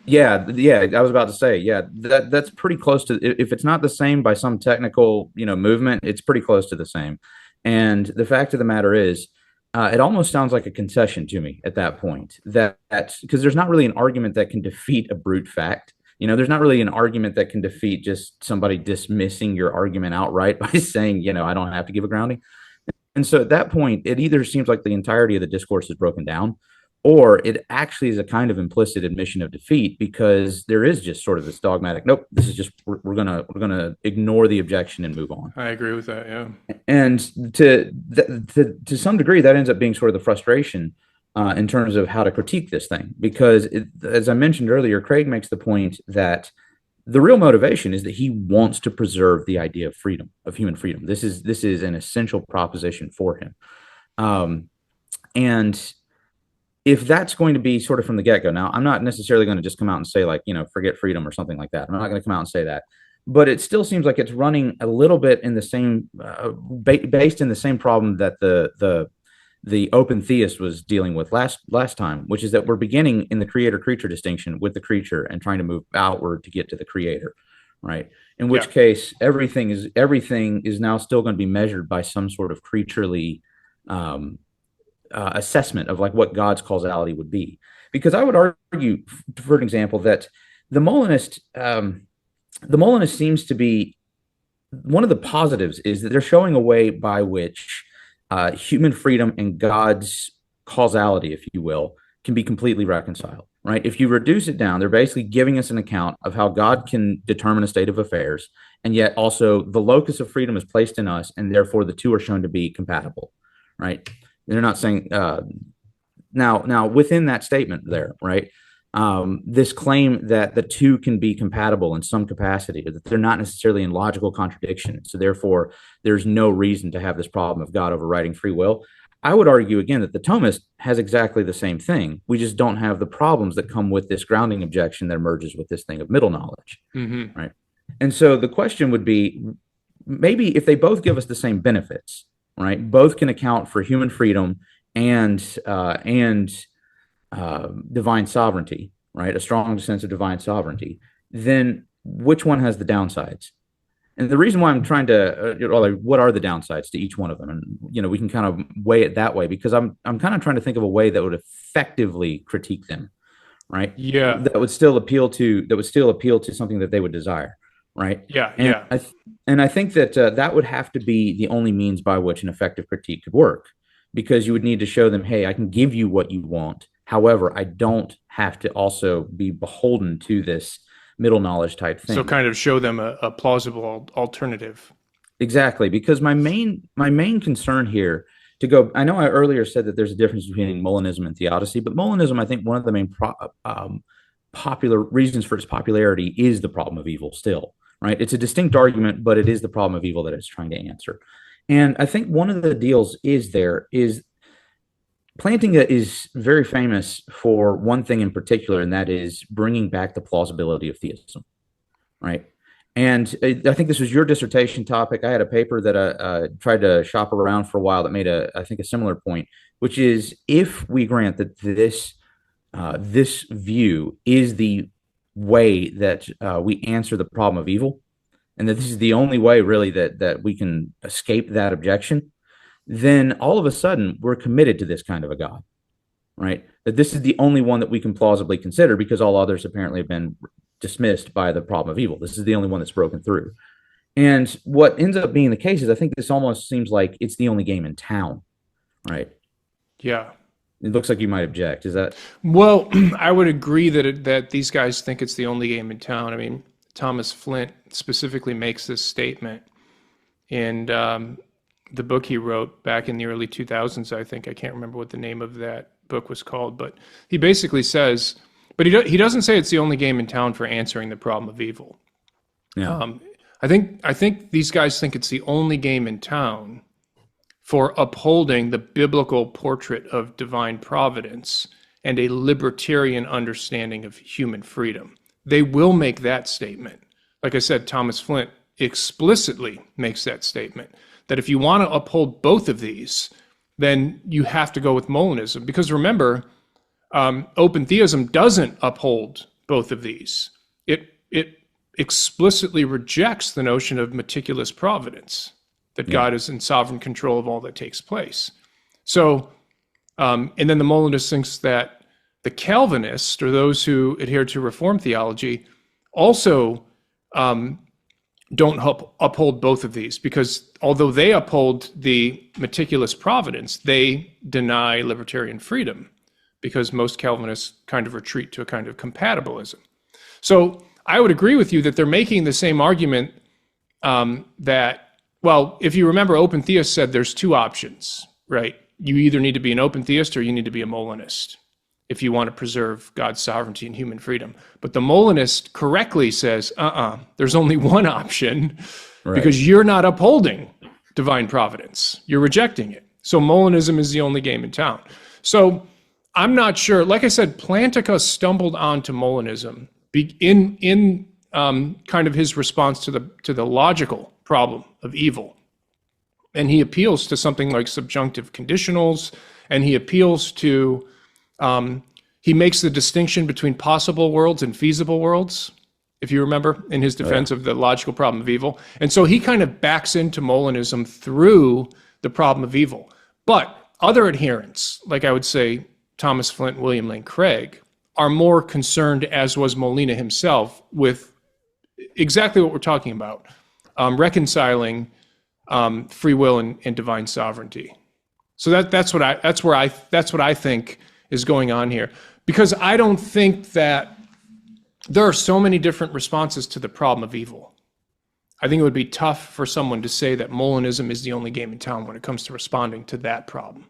Yeah. I was about to say, yeah, that's pretty close to. If it's not the same by some technical, movement, it's pretty close to the same. And the fact of the matter is, it almost sounds like a concession to me at that point. That's because there's not really an argument that can defeat a brute fact. There's not really an argument that can defeat just somebody dismissing your argument outright by saying, I don't have to give a grounding. And so at that point, it either seems like the entirety of the discourse is broken down, or it actually is a kind of implicit admission of defeat, because there is just sort of this dogmatic, nope, this is just, we're gonna ignore the objection and move on. I agree with that, yeah. And to some degree, that ends up being sort of the frustration in terms of how to critique this thing, because as I mentioned earlier, Craig makes the point that the real motivation is that he wants to preserve the idea of freedom, of human freedom. This is an essential proposition for him. And if that's going to be sort of from the get-go, now I'm not necessarily going to just come out and say, like, forget freedom or something like that. I'm not going to come out and say that. But it still seems like it's running a little bit in the same, based in the same problem that the open theist was dealing with last time, which is that we're beginning in the creator-creature distinction with the creature and trying to move outward to get to the creator, right? In which case, everything is now still going to be measured by some sort of creaturely assessment of like what God's causality would be. Because I would argue, for an example, that the Molinist seems to be, one of the positives is that they're showing a way by which human freedom and God's causality, if you will, can be completely reconciled, right? If you reduce it down, they're basically giving us an account of how God can determine a state of affairs, and yet also the locus of freedom is placed in us, and therefore the two are shown to be compatible, right? They're not saying now within that statement there, right? This claim that the two can be compatible in some capacity, that they're not necessarily in logical contradiction. So therefore, there's no reason to have this problem of God overriding free will. I would argue again that the Thomist has exactly the same thing. We just don't have the problems that come with this grounding objection that emerges with this thing of middle knowledge, right? And so the question would be, maybe if they both give us the same benefits, right? Both can account for human freedom and divine sovereignty, right? A strong sense of divine sovereignty. Then which one has the downsides? And the reason why I'm trying to, what are the downsides to each one of them? And, we can kind of weigh it that way, because I'm kind of trying to think of a way that would effectively critique them, right? Yeah. That would still appeal to something that they would desire, right? Yeah. I think that that would have to be the only means by which an effective critique could work, because you would need to show them, hey, I can give you what you want. However, I don't have to also be beholden to this middle knowledge type thing. So kind of show them a plausible alternative. Exactly, because my main concern here, I know I earlier said that there's a difference between Molinism and theodicy, but Molinism, I think one of the main popular reasons for its popularity is the problem of evil still, right? It's a distinct argument, but it is the problem of evil that it's trying to answer. And I think one of the deals is Plantinga is very famous for one thing in particular, and that is bringing back the plausibility of theism, right? And I think this was your dissertation topic. I had a paper that I tried to shop around for a while that made I think, a similar point, which is if we grant that this view is the way that we answer the problem of evil, and that this is the only way really that we can escape that objection, then all of a sudden we're committed to this kind of a God, right? That this is the only one that we can plausibly consider because all others apparently have been dismissed by the problem of evil. This is the only one that's broken through. And what ends up being the case is I think this almost seems like it's the only game in town, right? Yeah. It looks like you might object. Is that? Well, I would agree that these guys think it's the only game in town. I mean, Thomas Flint specifically makes this statement in the book he wrote back in the early 2000s, I think. I can't remember what the name of that book was called, but he basically says, but he doesn't say it's the only game in town for answering the problem of evil. Yeah. I think these guys think it's the only game in town for upholding the biblical portrait of divine providence and a libertarian understanding of human freedom. They will make that statement. Like I said, Thomas Flint explicitly makes that statement, that if you want to uphold both of these, then you have to go with Molinism. Because remember, Open Theism doesn't uphold both of these. It explicitly rejects the notion of meticulous providence, that God is in sovereign control of all that takes place. So, and then the Molinist thinks that the Calvinists, or those who adhere to Reformed theology, also don't uphold both of these, because although they uphold the meticulous providence, they deny libertarian freedom, because most Calvinists kind of retreat to a kind of compatibilism. So I would agree with you that they're making the same argument that, well, if you remember, open theists said there's two options, right? You either need to be an open theist or you need to be a Molinist if you want to preserve God's sovereignty and human freedom. But the Molinist correctly says, there's only one option, right? Because you're not upholding divine providence. You're rejecting it. So Molinism is the only game in town. So I'm not sure. Like I said, Plantinga stumbled onto Molinism in kind of his response to the logical problem of evil. And he appeals to something like subjunctive conditionals, and he appeals to, he makes the distinction between possible worlds and feasible worlds, if you remember, in his defense of the logical problem of evil. And so he kind of backs into Molinism through the problem of evil. But other adherents, like I would say Thomas Flint, William Lane Craig, are more concerned, as was Molina himself, with exactly what we're talking about, reconciling free will and divine sovereignty. So that's what I think is going on here, because I don't think that there are so many different responses to the problem of evil. I think it would be tough for someone to say that Molinism is the only game in town when it comes to responding to that problem.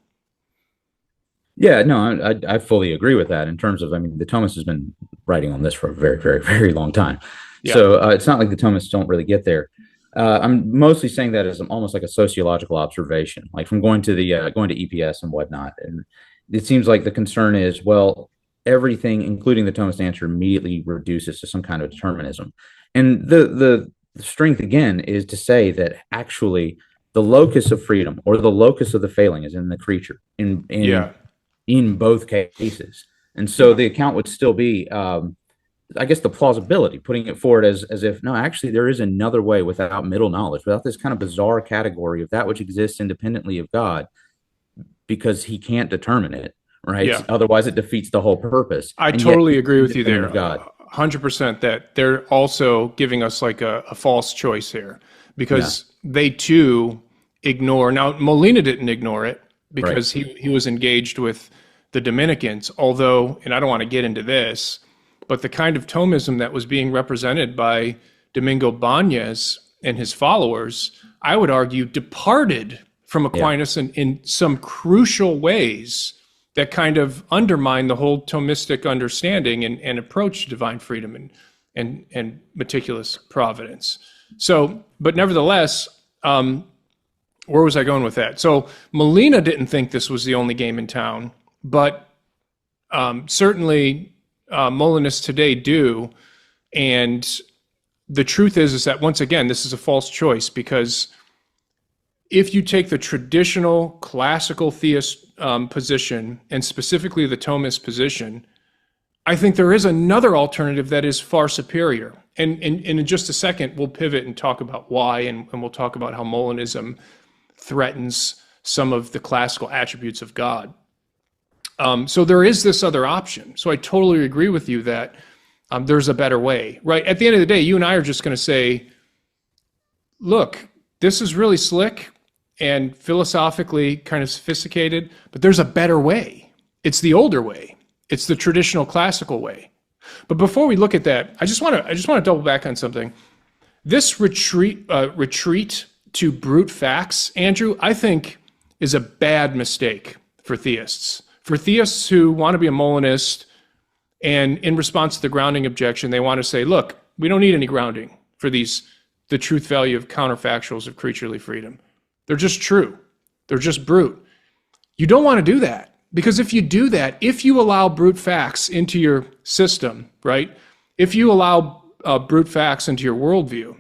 Yeah, no, I fully agree with that in terms of, I mean, the Thomists has been writing on this for a very, very, very long time. Yeah. So it's not like the Thomists don't really get there. I'm mostly saying that as almost like a sociological observation, like from going to EPS and whatnot. And it seems like the concern is, well, everything, including the Thomist answer, immediately reduces to some kind of determinism. And the strength, again, is to say that actually the locus of freedom or the locus of the failing is in the creature in both cases. And so the account would still be, I guess, the plausibility, putting it forward as if, no, actually there is another way without middle knowledge, without this kind of bizarre category of that which exists independently of God, because he can't determine it, right? Yeah. Otherwise it defeats the whole purpose. I totally agree with you there. God. 100% that they're also giving us like a false choice here, because they too ignore. Now, Molina didn't ignore it because he was engaged with the Dominicans, although, and I don't want to get into this, but the kind of Thomism that was being represented by Domingo Banez and his followers, I would argue, departed from Aquinas in some crucial ways that kind of undermine the whole Thomistic understanding and approach to divine freedom and meticulous providence. So, but nevertheless, where was I going with that? So Molina didn't think this was the only game in town, but certainly Molinists today do. And the truth is that, once again, this is a false choice, because if you take the traditional classical theist position, and specifically the Thomist position, I think there is another alternative that is far superior. And in just a second, we'll pivot and talk about why, and we'll talk about how Molinism threatens some of the classical attributes of God. So there is this other option. So I totally agree with you that there's a better way, right? At the end of the day, you and I are just going to say, look, this is really slick and philosophically kind of sophisticated, but there's a better way. It's the older way. It's the traditional classical way. But before we look at that, I just want to double back on something. This retreat to brute facts, Andrew, I think is a bad mistake for theists. For theists who want to be a Molinist, and in response to the grounding objection, they want to say, look, we don't need any grounding for the truth value of counterfactuals of creaturely freedom. They're just true. They're just brute. You don't want to do that, because if you do that, if you allow brute facts into your system, right? If you allow brute facts into your worldview,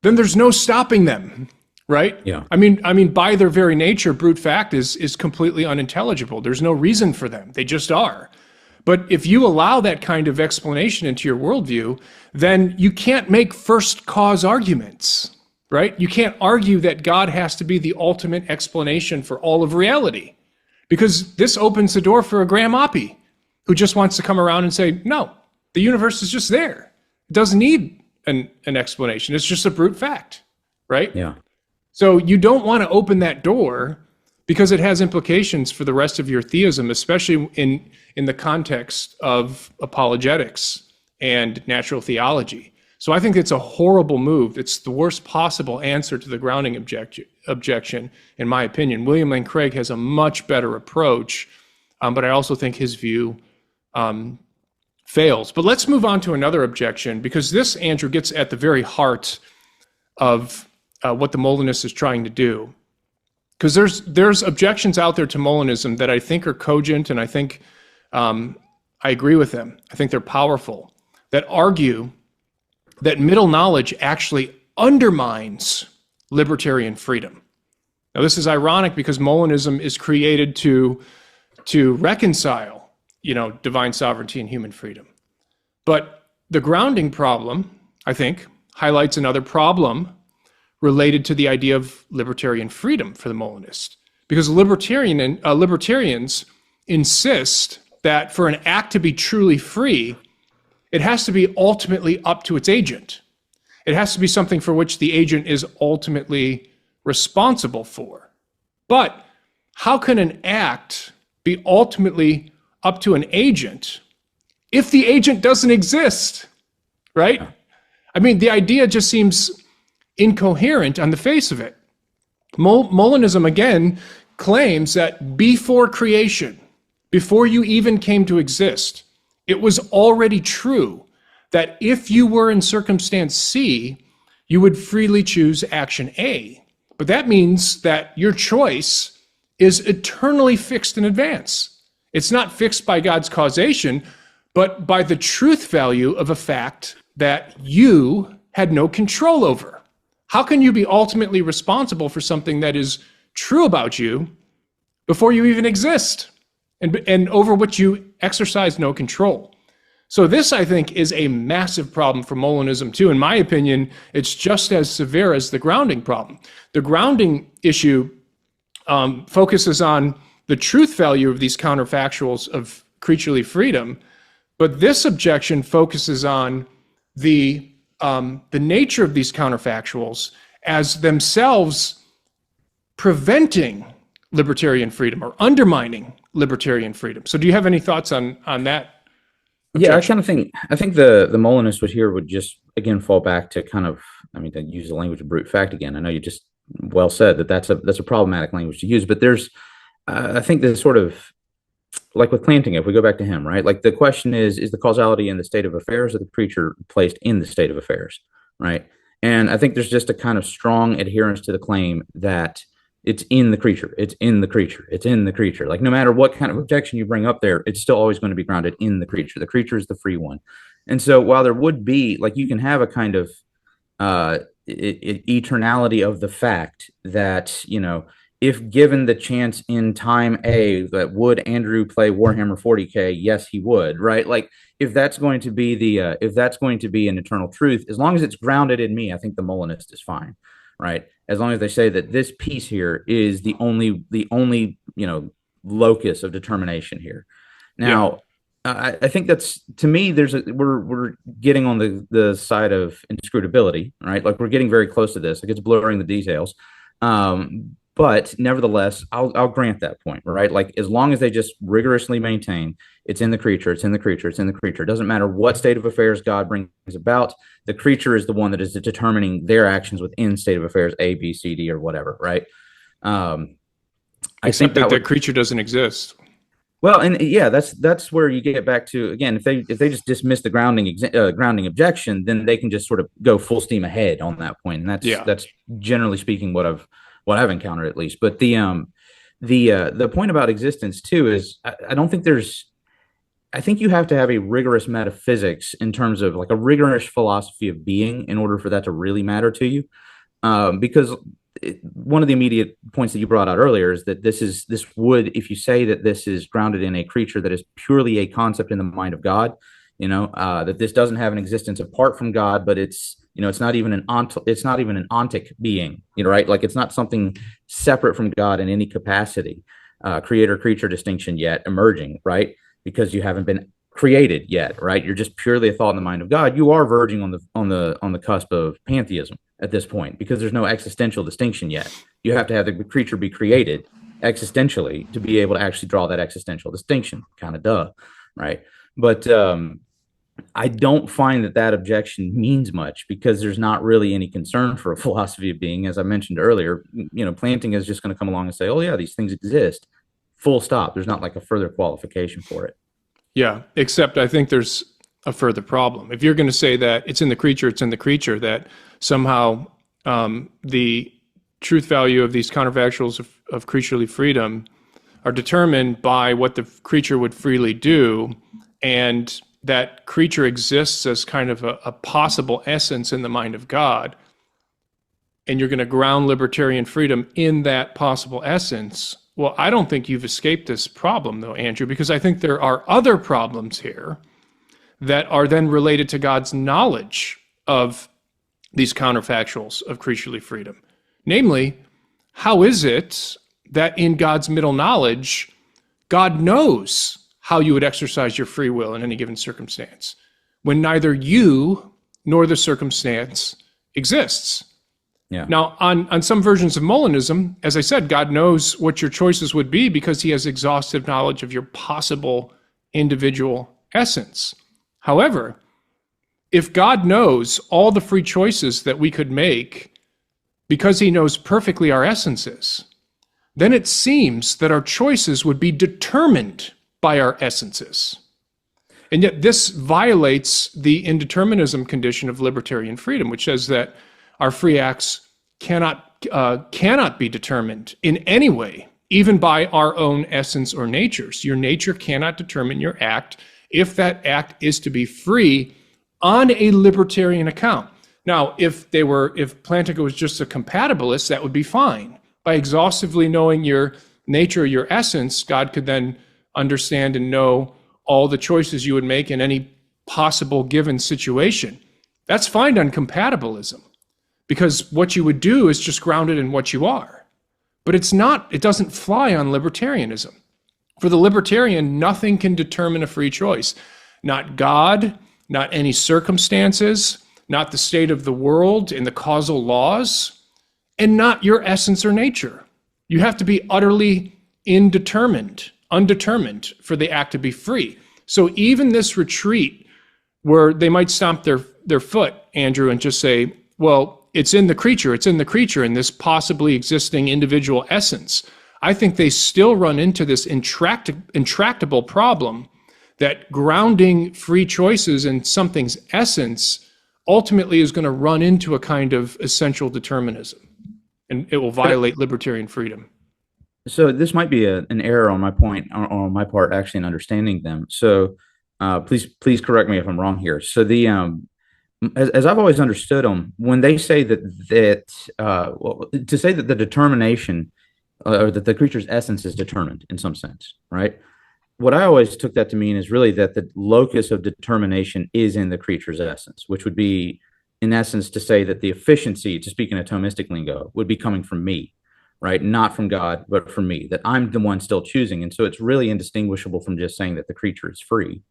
then there's no stopping them, right? Yeah. I mean, by their very nature, brute fact is completely unintelligible. There's no reason for them. They just are. But if you allow that kind of explanation into your worldview, then you can't make first cause arguments, right? You can't argue that God has to be the ultimate explanation for all of reality, because this opens the door for a Graham Oppie who just wants to come around and say, no, the universe is just there. It doesn't need an explanation. It's just a brute fact, right? Yeah. So you don't want to open that door, because it has implications for the rest of your theism, especially in the context of apologetics and natural theology. So I think it's a horrible move. It's the worst possible answer to the grounding objection, in my opinion. William Lane Craig has a much better approach, but I also think his view fails. But let's move on to another objection, because this, Andrew, gets at the very heart of what the Molinist is trying to do. Because there's objections out there to Molinism that I think are cogent, and I think I agree with them. I think they're powerful, that argue that middle knowledge actually undermines libertarian freedom. Now, this is ironic, because Molinism is created to reconcile, divine sovereignty and human freedom. But the grounding problem, I think, highlights another problem related to the idea of libertarian freedom for the Molinist. Because libertarians insist that for an act to be truly free, it has to be ultimately up to its agent. It has to be something for which the agent is ultimately responsible for. But how can an act be ultimately up to an agent if the agent doesn't exist, right? I mean, the idea just seems incoherent on the face of it. Molinism, again, claims that before creation, before you even came to exist, it was already true that if you were in circumstance C, you would freely choose action A. But that means that your choice is eternally fixed in advance. It's not fixed by God's causation, but by the truth value of a fact that you had no control over. How can you be ultimately responsible for something that is true about you before you even exist, and over which you exercise no control? So this, I think, is a massive problem for Molinism too. In my opinion, it's just as severe as the grounding problem. The grounding issue focuses on the truth value of these counterfactuals of creaturely freedom, but this objection focuses on the nature of these counterfactuals as themselves preventing libertarian freedom or undermining libertarian freedom. So do you have any thoughts on that objection? Yeah, I think the Molinist would just, again, fall back to kind of, to use the language of brute fact again. I know you just well said that's a problematic language to use, but there's, I think there's sort of, like with Plantinga, if we go back to him, right? Like the question is the causality in the state of affairs or the creature placed in the state of affairs, right? And I think there's just a kind of strong adherence to the claim that it's in the creature, it's in the creature, it's in the creature. Like no matter what kind of objection you bring up there, it's still always going to be grounded in the creature. The creature is the free one. And so while there would be, like, you can have a kind of eternality of the fact that, if given the chance in time A, that would Andrew play Warhammer 40K? Yes, he would, right? Like, if that's going to be if that's going to be an eternal truth, as long as it's grounded in me, I think the Molinist is fine, right? As long as they say that this piece here is the only locus of determination here. Now, I think that's, to me, we're getting on the side of inscrutability, right? Like, we're getting very close to this. Like, it's blurring the details. But nevertheless, I'll grant that point, right? Like, as long as they just rigorously maintain it's in the creature, it's in the creature, it's in the creature. It doesn't matter what state of affairs God brings about. The creature is the one that is determining their actions within state of affairs A, B, C, D, or whatever, right? Except that the creature doesn't exist. Well, and yeah, that's where you get back to, again, if they just dismiss the grounding objection, then they can just sort of go full steam ahead on that point, and that's generally speaking what I've encountered, at least. But the point about existence too is, I don't think I think you have to have a rigorous metaphysics in terms of, like, a rigorous philosophy of being in order for that to really matter to you, because one of the immediate points that you brought out earlier is that if you say that this is grounded in a creature that is purely a concept in the mind of God, that this doesn't have an existence apart from God, but it's not even an ontic being, right? Like, it's not something separate from God in any capacity, creator creature distinction yet emerging, right? Because you haven't been created yet, right? You're just purely a thought in the mind of God. You are verging on the cusp of pantheism at this point, because there's no existential distinction yet. You have to have the creature be created existentially to be able to actually draw that existential distinction. Kind of duh, right? But I don't find that objection means much, because there's not really any concern for a philosophy of being. As I mentioned earlier, Plantinga is just going to come along and say, oh yeah, these things exist, full stop. There's not like a further qualification for it. Yeah, except I think there's a further problem. If you're going to say that it's in the creature, that somehow the truth value of these counterfactuals of creaturely freedom are determined by what the creature would freely do, and that creature exists as kind of a possible essence in the mind of God, and you're going to ground libertarian freedom in that possible essence. Well, I don't think you've escaped this problem, though, Andrew, because I think there are other problems here that are then related to God's knowledge of these counterfactuals of creaturely freedom. Namely, how is it that in God's middle knowledge, God knows how you would exercise your free will in any given circumstance, when neither you nor the circumstance exists? Yeah. Now, on some versions of Molinism, as I said, God knows what your choices would be because he has exhaustive knowledge of your possible individual essence. However, if God knows all the free choices that we could make because he knows perfectly our essences, then it seems that our choices would be determined by our essences. And yet this violates the indeterminism condition of libertarian freedom, which says that our free acts cannot be determined in any way, even by our own essence or natures. Your nature cannot determine your act if that act is to be free on a libertarian account. Now, if Plantinga was just a compatibilist, that would be fine. By exhaustively knowing your nature, your essence, God could then understand and know all the choices you would make in any possible given situation. That's fine on compatibilism, because what you would do is just grounded in what you are. But it doesn't fly on libertarianism. For the libertarian, nothing can determine a free choice. Not God, not any circumstances, not the state of the world in the causal laws, and not your essence or nature. You have to be utterly undetermined for the act to be free. So even this retreat, where they might stomp their foot, Andrew, and just say, well, it's in the creature in this possibly existing individual essence, I think they still run into this intractable problem that grounding free choices in something's essence ultimately is going to run into a kind of essential determinism, and it will violate libertarian freedom. So this might be an error on my part, actually, in understanding them. So Please correct me if I'm wrong here. So as I've always understood them, when they say to say that the determination or that the creature's essence is determined in some sense, right? What I always took that to mean is really that the locus of determination is in the creature's essence, which would be, in essence, to say that the efficiency, to speak in a Thomistic lingo, would be coming from me, right? Not from God, but from me, that I'm the one still choosing. And so it's really indistinguishable from just saying that the creature is free.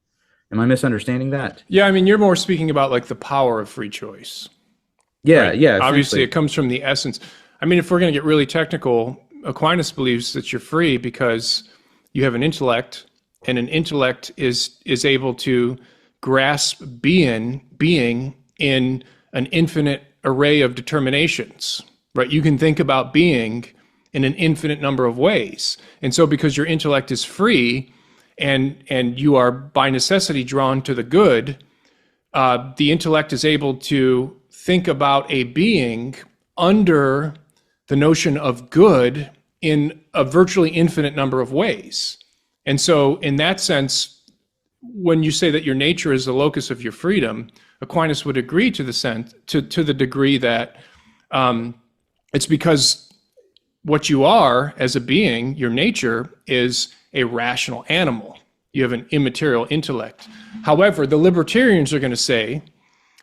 Am I misunderstanding that? Yeah, I mean, you're more speaking about like the power of free choice. Yeah, right? yeah. Obviously, it comes from the essence. I mean, if we're going to get really technical, Aquinas believes that you're free because you have an intellect, and an intellect is able to grasp being in an infinite array of determinations, right? You can think about being in an infinite number of ways. And so because your intellect is free and you are by necessity drawn to the good, the intellect is able to think about a being under the notion of good in a virtually infinite number of ways. And so in that sense, when you say that your nature is the locus of your freedom, Aquinas would agree to the degree that it's because what you are as a being, your nature, is a rational animal. You have an immaterial intellect. However, the libertarians are going to say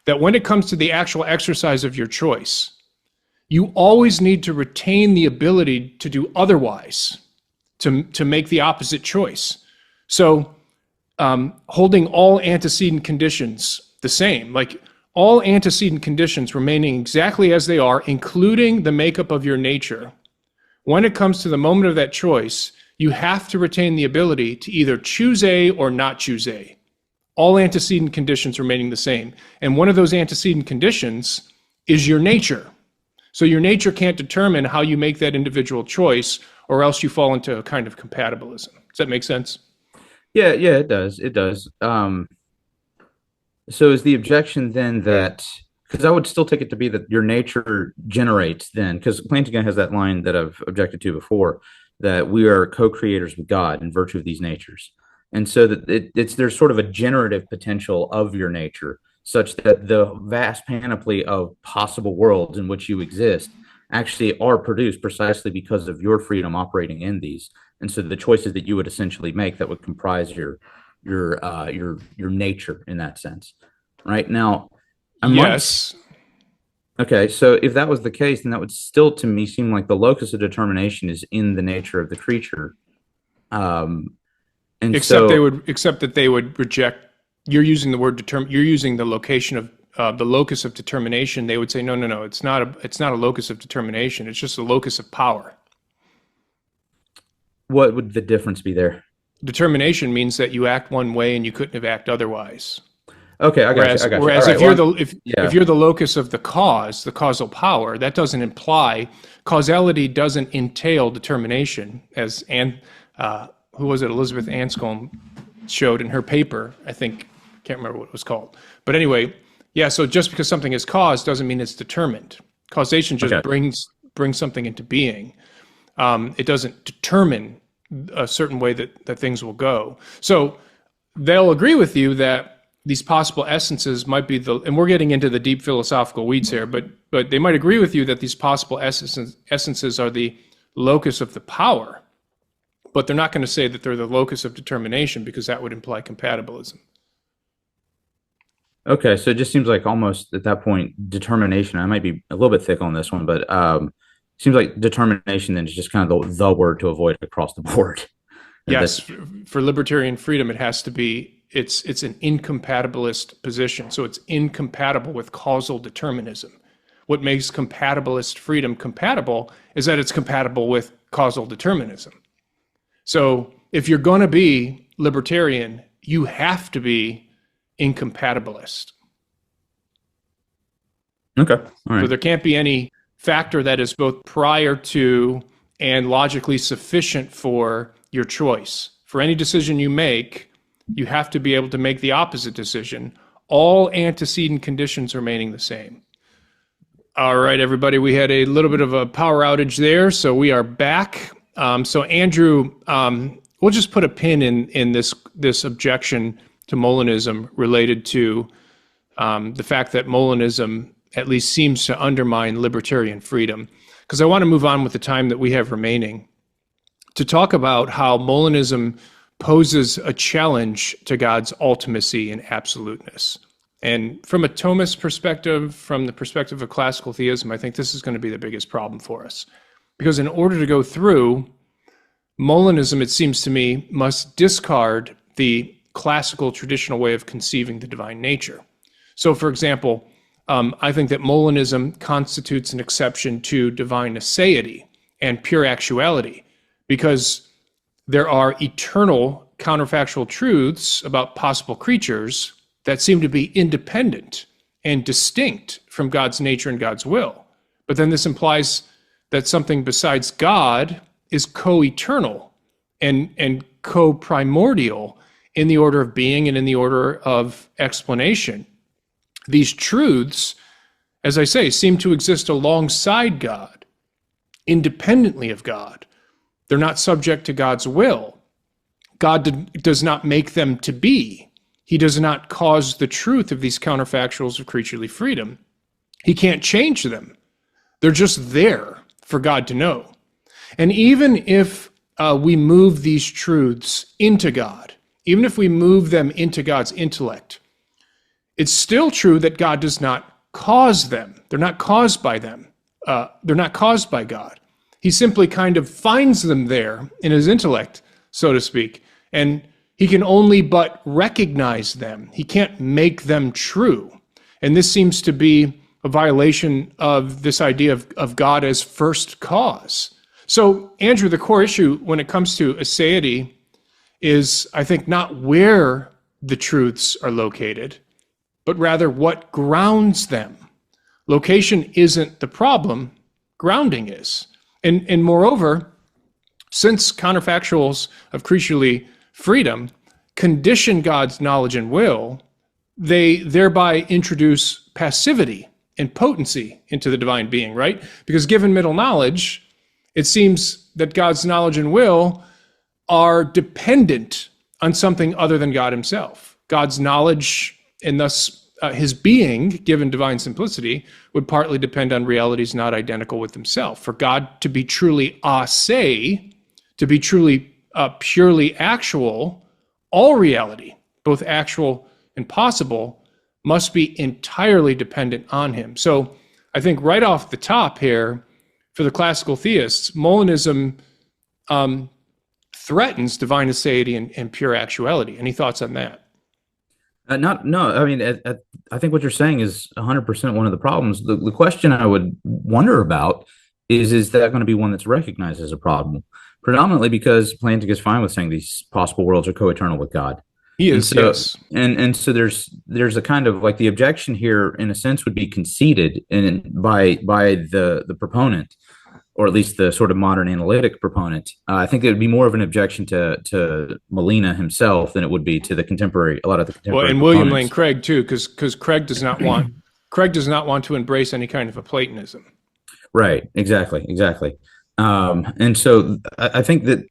that when it comes to the actual exercise of your choice, you always need to retain the ability to do otherwise, to make the opposite choice. So holding all antecedent conditions the same, like all antecedent conditions remaining exactly as they are, including the makeup of your nature, when it comes to the moment of that choice, you have to retain the ability to either choose A or not choose A. All antecedent conditions remaining the same. And one of those antecedent conditions is your nature. So your nature can't determine how you make that individual choice, or else you fall into a kind of compatibilism. Does that make sense? Yeah, it does. It does. So is the objection then that, because I would still take it to be that your nature generates then, because Plantinga has that line that I've objected to before, that we are co-creators with God in virtue of these natures. And so that there's sort of a generative potential of your nature, such that the vast panoply of possible worlds in which you exist actually are produced precisely because of your freedom operating in these. And so the choices that you would essentially make that would comprise your nature in that sense. Right now, yes. Okay, so if that was the case, then that would still, to me, seem like the locus of determination is in the nature of the creature. Except that they would reject. You're using the word You're using the location of the locus of determination. They would say, no. It's not a locus of determination. It's just a locus of power. What would the difference be there? Determination means that you act one way and you couldn't have acted otherwise. Okay, I got you. Whereas if you're the locus of the cause, the causal power, that doesn't imply causality doesn't entail determination, as who was it? Elizabeth Anscombe showed in her paper. I think, can't remember what it was called, but anyway, yeah. So just because something is caused doesn't mean it's determined. Causation just brings something into being. It doesn't determine a certain way that things will go. So they'll agree with you that these possible essences might be and we're getting into the deep philosophical weeds here, but they might agree with you that these possible essences are the locus of the power, but they're not going to say that they're the locus of determination, because that would imply compatibilism. Okay, so it just seems like almost at that point, determination, I might be a little bit thick on this one, but seems like determination then is just kind of the word to avoid across the board. Yes, for libertarian freedom, it has to be, it's an incompatibilist position. So it's incompatible with causal determinism. What makes compatibilist freedom compatible is that it's compatible with causal determinism. So if you're going to be libertarian, you have to be incompatibilist. Okay, all right. So there can't be any factor that is both prior to and logically sufficient for your choice. For any decision you make, you have to be able to make the opposite decision, all antecedent conditions remaining the same. All right, everybody, we had a little bit of a power outage there, so we are back. So Andrew, we'll just put a pin in this objection to Molinism related to the fact that Molinism at least seems to undermine libertarian freedom. Because I want to move on with the time that we have remaining to talk about how Molinism poses a challenge to God's ultimacy and absoluteness. And from a Thomist perspective, from the perspective of classical theism, I think this is going to be the biggest problem for us. Because in order to go through, Molinism, it seems to me, must discard the classical traditional way of conceiving the divine nature. So, for example, I think that Molinism constitutes an exception to divine aseity and pure actuality, because there are eternal counterfactual truths about possible creatures that seem to be independent and distinct from God's nature and God's will. But then this implies that something besides God is co-eternal and co-primordial in the order of being and in the order of explanation. These truths, as I say, seem to exist alongside God, independently of God. They're not subject to God's will. God does not make them to be. He does not cause the truth of these counterfactuals of creaturely freedom. He can't change them. They're just there for God to know. And even if we move these truths into God, even if we move them into God's intellect, it's still true that God does not cause them. They're not caused by them. They're not caused by God. He simply kind of finds them there in his intellect, so to speak, and he can only but recognize them. He can't make them true. And this seems to be a violation of this idea of God as first cause. So, Andrew, the core issue when it comes to aseity is, I think, not where the truths are located, but rather what grounds them. Location isn't the problem, grounding is. And moreover, since counterfactuals of creaturely freedom condition God's knowledge and will, they thereby introduce passivity and potency into the divine being, right? Because given middle knowledge, it seems that God's knowledge and will are dependent on something other than God himself. God's knowledge, and thus his being, given divine simplicity, would partly depend on realities not identical with himself. For God to be truly a se, to be truly purely actual, all reality, both actual and possible, must be entirely dependent on him. So I think right off the top here, for the classical theists, Molinism threatens divine aseity and pure actuality. Any thoughts on that? I think what you're saying is 100% one of the problems. The question I would wonder about is that going to be one that's recognized as a problem? Predominantly because Plantinga is fine with saying these possible worlds are co-eternal with God. He is, yes. And so there's a kind of like the objection here, in a sense, would be conceded by the proponent, or at least the sort of modern analytic proponent. I think it would be more of an objection to Molina himself than it would be to a lot of the contemporary. Well, and William Lane Craig too, because Craig does not want to embrace any kind of a Platonism. Right. Exactly. And so I think that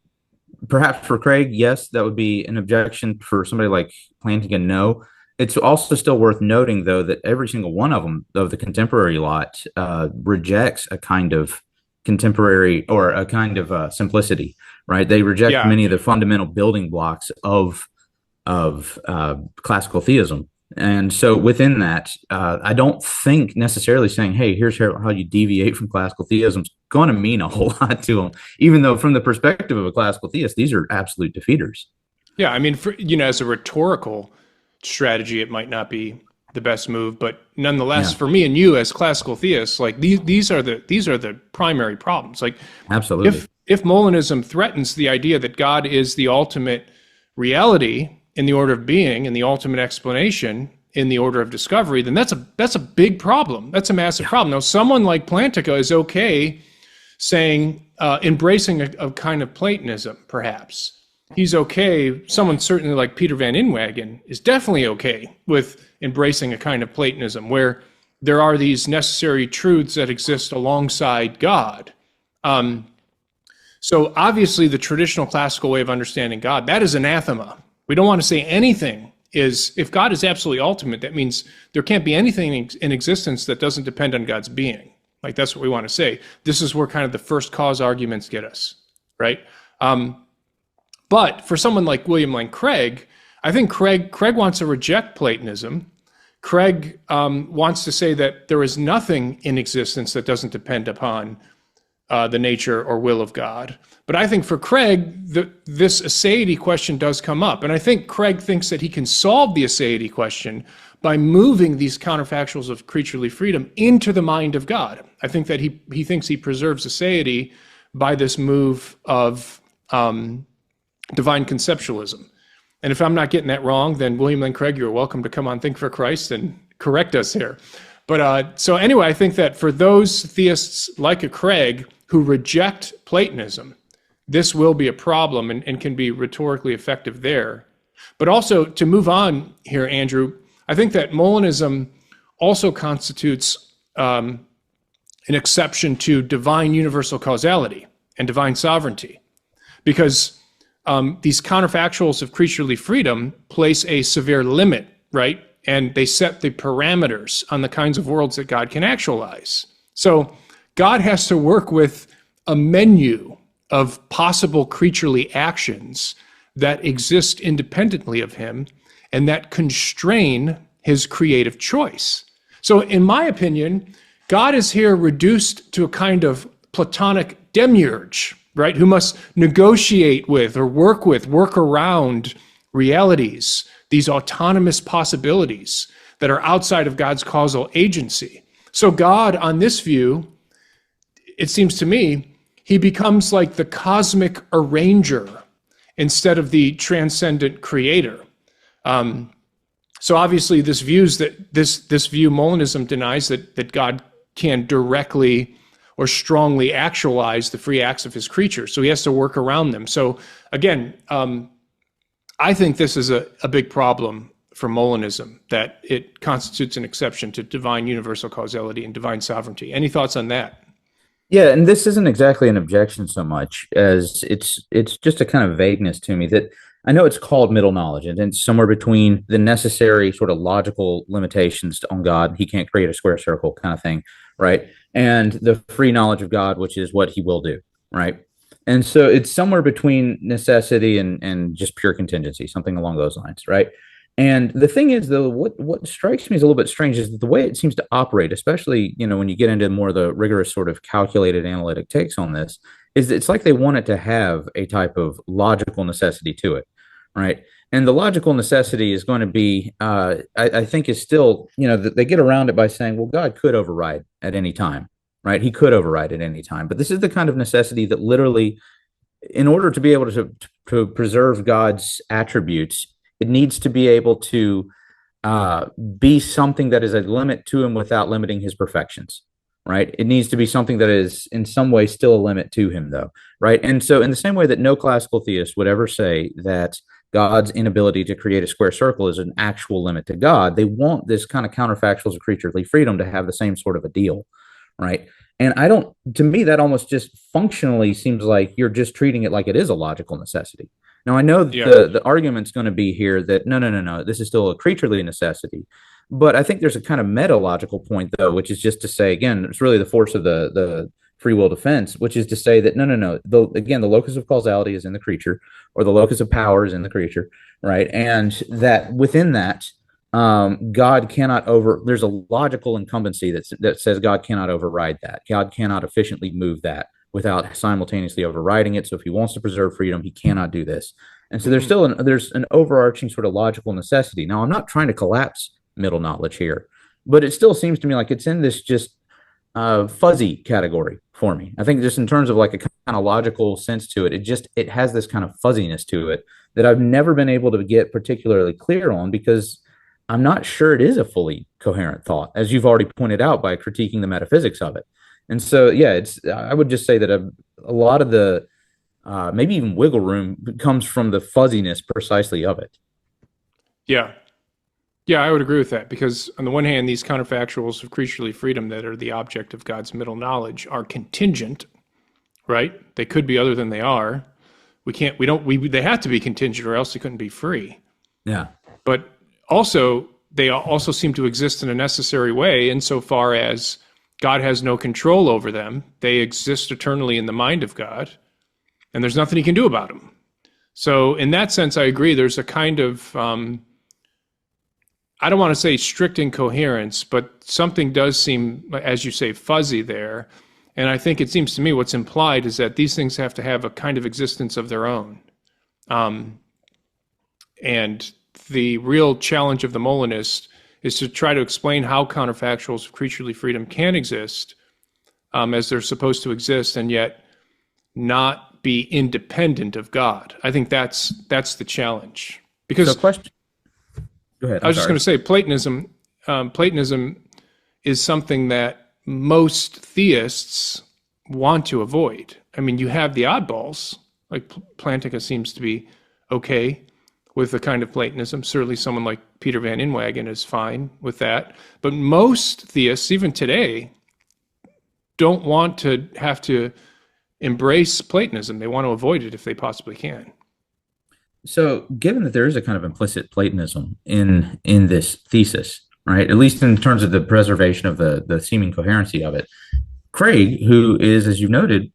perhaps for Craig, yes, that would be an objection. For somebody like Plantinga, no. It's also still worth noting, though, that every single one of them, of the contemporary lot, rejects a kind of contemporary or a kind of simplicity, right? They reject many of the fundamental building blocks of classical theism. And so within that, I don't think necessarily saying, hey, here's how you deviate from classical theism is going to mean a whole lot to them, even though from the perspective of a classical theist, these are absolute defeaters. Yeah, I mean, as a rhetorical strategy, it might not be the best move, but nonetheless, for me and you as classical theists, like these are the primary problems. Like, absolutely, if Molinism threatens the idea that God is the ultimate reality in the order of being and the ultimate explanation in the order of discovery, then that's a big problem. That's a massive problem. Now, someone like Plantinga is okay saying, embracing a kind of Platonism, perhaps. He's okay. Someone certainly like Peter Van Inwagen is definitely okay with embracing a kind of Platonism where there are these necessary truths that exist alongside God. So obviously the traditional classical way of understanding God, that is anathema. We don't want to say anything is if God is absolutely ultimate, that means there can't be anything in existence that doesn't depend on God's being. Like, that's what we want to say. This is where kind of the first cause arguments get us, right? But for someone like William Lane Craig, I think Craig wants to reject Platonism. Craig wants to say that there is nothing in existence that doesn't depend upon the nature or will of God. But I think for Craig, this aseity question does come up. And I think Craig thinks that he can solve the aseity question by moving these counterfactuals of creaturely freedom into the mind of God. I think that he thinks he preserves aseity by this move of divine conceptualism. And if I'm not getting that wrong, then William Lane Craig, you're welcome to come on Think for Christ and correct us here. But so anyway, I think that for those theists like a Craig who reject Platonism, this will be a problem and can be rhetorically effective there. But also, to move on here, Andrew, I think that Molinism also constitutes an exception to divine universal causality and divine sovereignty, because these counterfactuals of creaturely freedom place a severe limit, right? And they set the parameters on the kinds of worlds that God can actualize. So God has to work with a menu of possible creaturely actions that exist independently of him and that constrain his creative choice. So in my opinion, God is here reduced to a kind of Platonic demiurge, right, who must negotiate with or work around realities, these autonomous possibilities that are outside of God's causal agency. So God, on this view, it seems to me, he becomes like the cosmic arranger instead of the transcendent creator. So obviously this view Molinism denies that God can directly or strongly actualize the free acts of his creatures. So he has to work around them. So again, I think this is a big problem for Molinism, that it constitutes an exception to divine universal causality and divine sovereignty. Any thoughts on that? Yeah, and this isn't exactly an objection so much as it's just a kind of vagueness to me that I know it's called middle knowledge, and it's somewhere between the necessary sort of logical limitations on God. He can't create a square circle kind of thing, right? And the free knowledge of God, which is what he will do, right? And so it's somewhere between necessity and just pure contingency, something along those lines, right? And the thing is, though, what strikes me as a little bit strange is that the way it seems to operate, especially, when you get into more of the rigorous sort of calculated analytic takes on this, is it's like they want it to have a type of logical necessity to it, right? And the logical necessity is going to be, I think, is still, they get around it by saying, well, God could override at any time, right? He could override at any time. But this is the kind of necessity that literally, in order to be able to preserve God's attributes, it needs to be able to be something that is a limit to him without limiting his perfections, right? It needs to be something that is in some way still a limit to him, though, right? And so in the same way that no classical theist would ever say that God's inability to create a square circle is an actual limit to God, they want this kind of counterfactuals of creaturely freedom to have the same sort of a deal, right? And to me, that almost just functionally seems like you're just treating it like it is a logical necessity. Now, I know the argument's going to be here that no, this is still a creaturely necessity. But I think there's a kind of metalogical point, though, which is just to say, again, it's really the force of the free will defense, which is to say that no. The locus of causality is in the creature, or the locus of power is in the creature, right? And that within that, God cannot there's a logical incumbency that says God cannot override that. God cannot efficiently move that without simultaneously overriding it. So if he wants to preserve freedom, he cannot do this. And so there's an overarching sort of logical necessity. Now, I'm not trying to collapse middle knowledge here, but it still seems to me like it's in this just fuzzy category for me. I think just in terms of like a kind of logical sense to it, it has this kind of fuzziness to it that I've never been able to get particularly clear on, because I'm not sure it is a fully coherent thought, as you've already pointed out by critiquing the metaphysics of it. And so, I would just say that a lot of the maybe even wiggle room comes from the fuzziness precisely of it. Yeah, I would agree with that, because on the one hand, these counterfactuals of creaturely freedom that are the object of God's middle knowledge are contingent, right? They could be other than they are. They have to be contingent, or else they couldn't be free. Yeah. But also, they also seem to exist in a necessary way insofar as God has no control over them. They exist eternally in the mind of God, and there's nothing he can do about them. So in that sense, I agree. There's a kind of, I don't want to say strict incoherence, but something does seem, as you say, fuzzy there. And I think it seems to me what's implied is that these things have to have a kind of existence of their own. And the real challenge of the Molinist is to try to explain how counterfactuals of creaturely freedom can exist as they're supposed to exist, and yet not be independent of God. I think that's the challenge. Because so question. Go ahead. I was just going to say, Platonism is something that most theists want to avoid. I mean, you have the oddballs, like Plantinga seems to be okay with the kind of Platonism. Certainly someone like Peter Van Inwagen is fine with that. But most theists, even today, don't want to have to embrace Platonism. They want to avoid it if they possibly can. So given that there is a kind of implicit Platonism in this thesis, right, at least in terms of the preservation of the seeming coherency of it, Craig, who is, as you noted,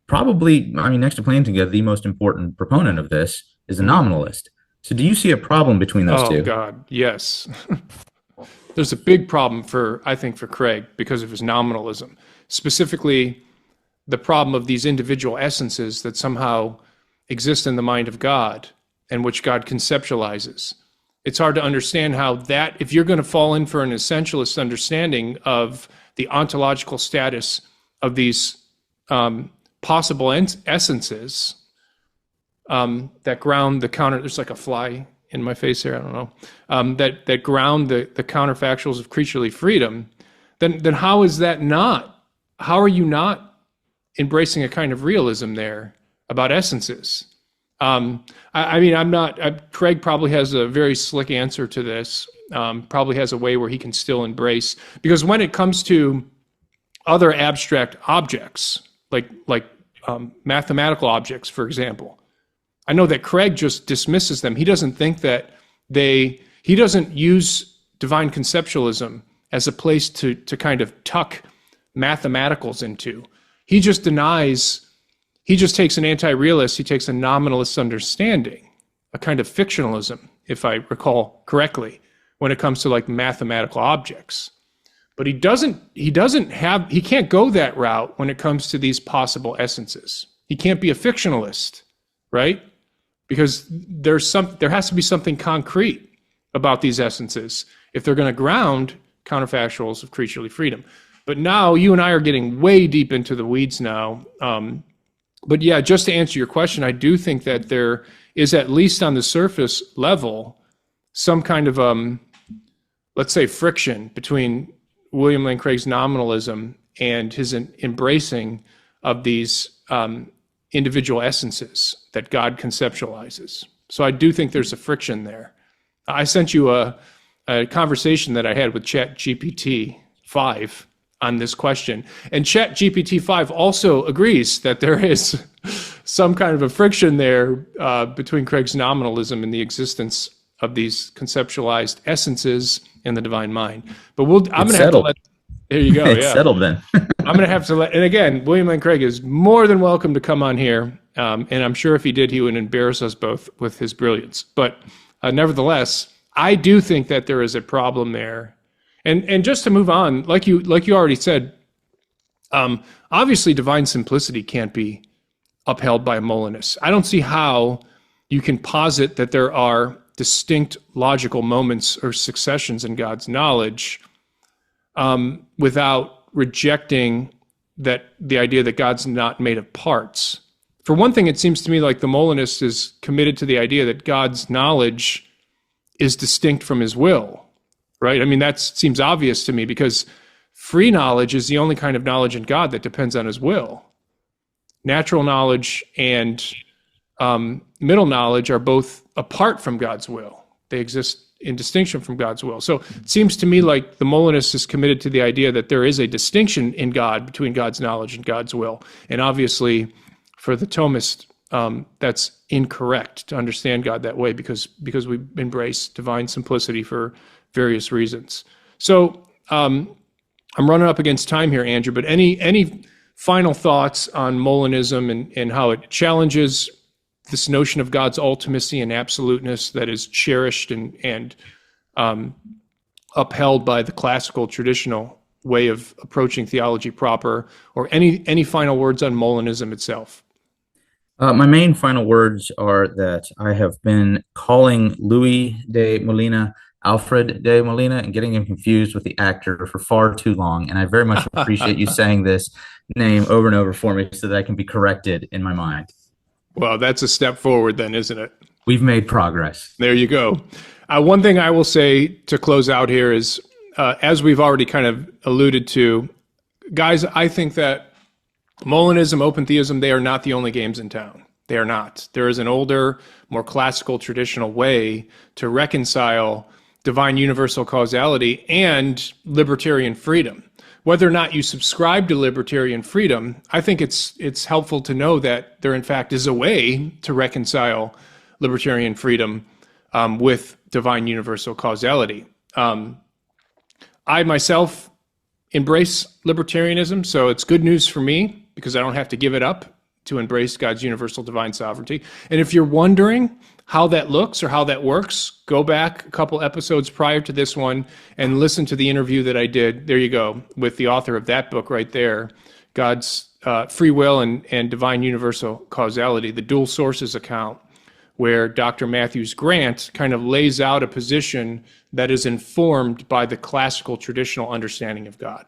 probably, I mean, next to Plantinga, the most important proponent of this, is a nominalist. So do you see a problem between those two? Oh, God, yes. There's a big problem I think, for Craig because of his nominalism. Specifically, the problem of these individual essences that somehow exist in the mind of God and which God conceptualizes. It's hard to understand how that, if you're going to fall in for an essentialist understanding of the ontological status of these possible essences that ground the counter, there's like a fly in my face here, I don't know, that ground the counterfactuals of creaturely freedom, then how is that not? How are you not embracing a kind of realism there about essences? I mean, Craig probably has a very slick answer to this, probably has a way where he can still embrace, because when it comes to other abstract objects, like mathematical objects, for example, I know that Craig just dismisses them. He doesn't think that he doesn't use divine conceptualism as a place to kind of tuck mathematicals into. He just takes an anti-realist, he takes a nominalist understanding, a kind of fictionalism, if I recall correctly, when it comes to like mathematical objects. But he can't go that route when it comes to these possible essences. He can't be a fictionalist, right? Because there has to be something concrete about these essences if they're going to ground counterfactuals of creaturely freedom. But now you and I are getting way deep into the weeds now. But yeah, just to answer your question, I do think that there is, at least on the surface level, some kind of, let's say, friction between William Lane Craig's nominalism and his embracing of these individual essences that God conceptualizes. So I do think there's a friction there. I sent you a conversation that I had with ChatGPT-5 on this question. And ChatGPT-5 also agrees that there is some kind of a friction there between Craig's nominalism and the existence of these conceptualized essences in the divine mind. But I'm going to have to let... There you go. It's settled then. I'm going to have to let... And again, William Lane Craig is more than welcome to come on here. And I'm sure if he did, he would embarrass us both with his brilliance. But nevertheless, I do think that there is a problem there. And just to move on, like you already said, obviously divine simplicity can't be upheld by a Molinist. I don't see how you can posit that there are distinct logical moments or successions in God's knowledge without rejecting the idea that God's not made of parts. For one thing, it seems to me like the Molinist is committed to the idea that God's knowledge is distinct from his will. Right? I mean, that seems obvious to me, because free knowledge is the only kind of knowledge in God that depends on his will. Natural knowledge and middle knowledge are both apart from God's will. They exist in distinction from God's will. So it seems to me like the Molinist is committed to the idea that there is a distinction in God between God's knowledge and God's will. And obviously, for the Thomist that's incorrect to understand God that way because we embrace divine simplicity for various reasons. So I'm running up against time here, Andrew, but any final thoughts on Molinism and how it challenges this notion of God's ultimacy and absoluteness that is cherished and upheld by the classical traditional way of approaching theology proper, or any final words on Molinism itself? My main final words are that I have been calling Luis de Molina Alfred de Molina and getting him confused with the actor for far too long. And I very much appreciate you saying this name over and over for me so that I can be corrected in my mind. Well, that's a step forward then, isn't it? We've made progress. There you go. One thing I will say to close out here is, as we've already kind of alluded to, guys, I think that Molinism, Open Theism, they are not the only games in town. They are not. There is an older, more classical, traditional way to reconcile divine universal causality and libertarian freedom. Whether or not you subscribe to libertarian freedom, I think it's helpful to know that there in fact is a way to reconcile libertarian freedom with divine universal causality. I myself embrace libertarianism, so it's good news for me because I don't have to give it up to embrace God's universal divine sovereignty. And if you're wondering how that looks or how that works, go back a couple episodes prior to this one and listen to the interview that I did, there you go, with the author of that book right there, God's Free Will and Divine Universal Causality, the Dual Sources account, where Dr. Matthews Grant kind of lays out a position that is informed by the classical traditional understanding of God.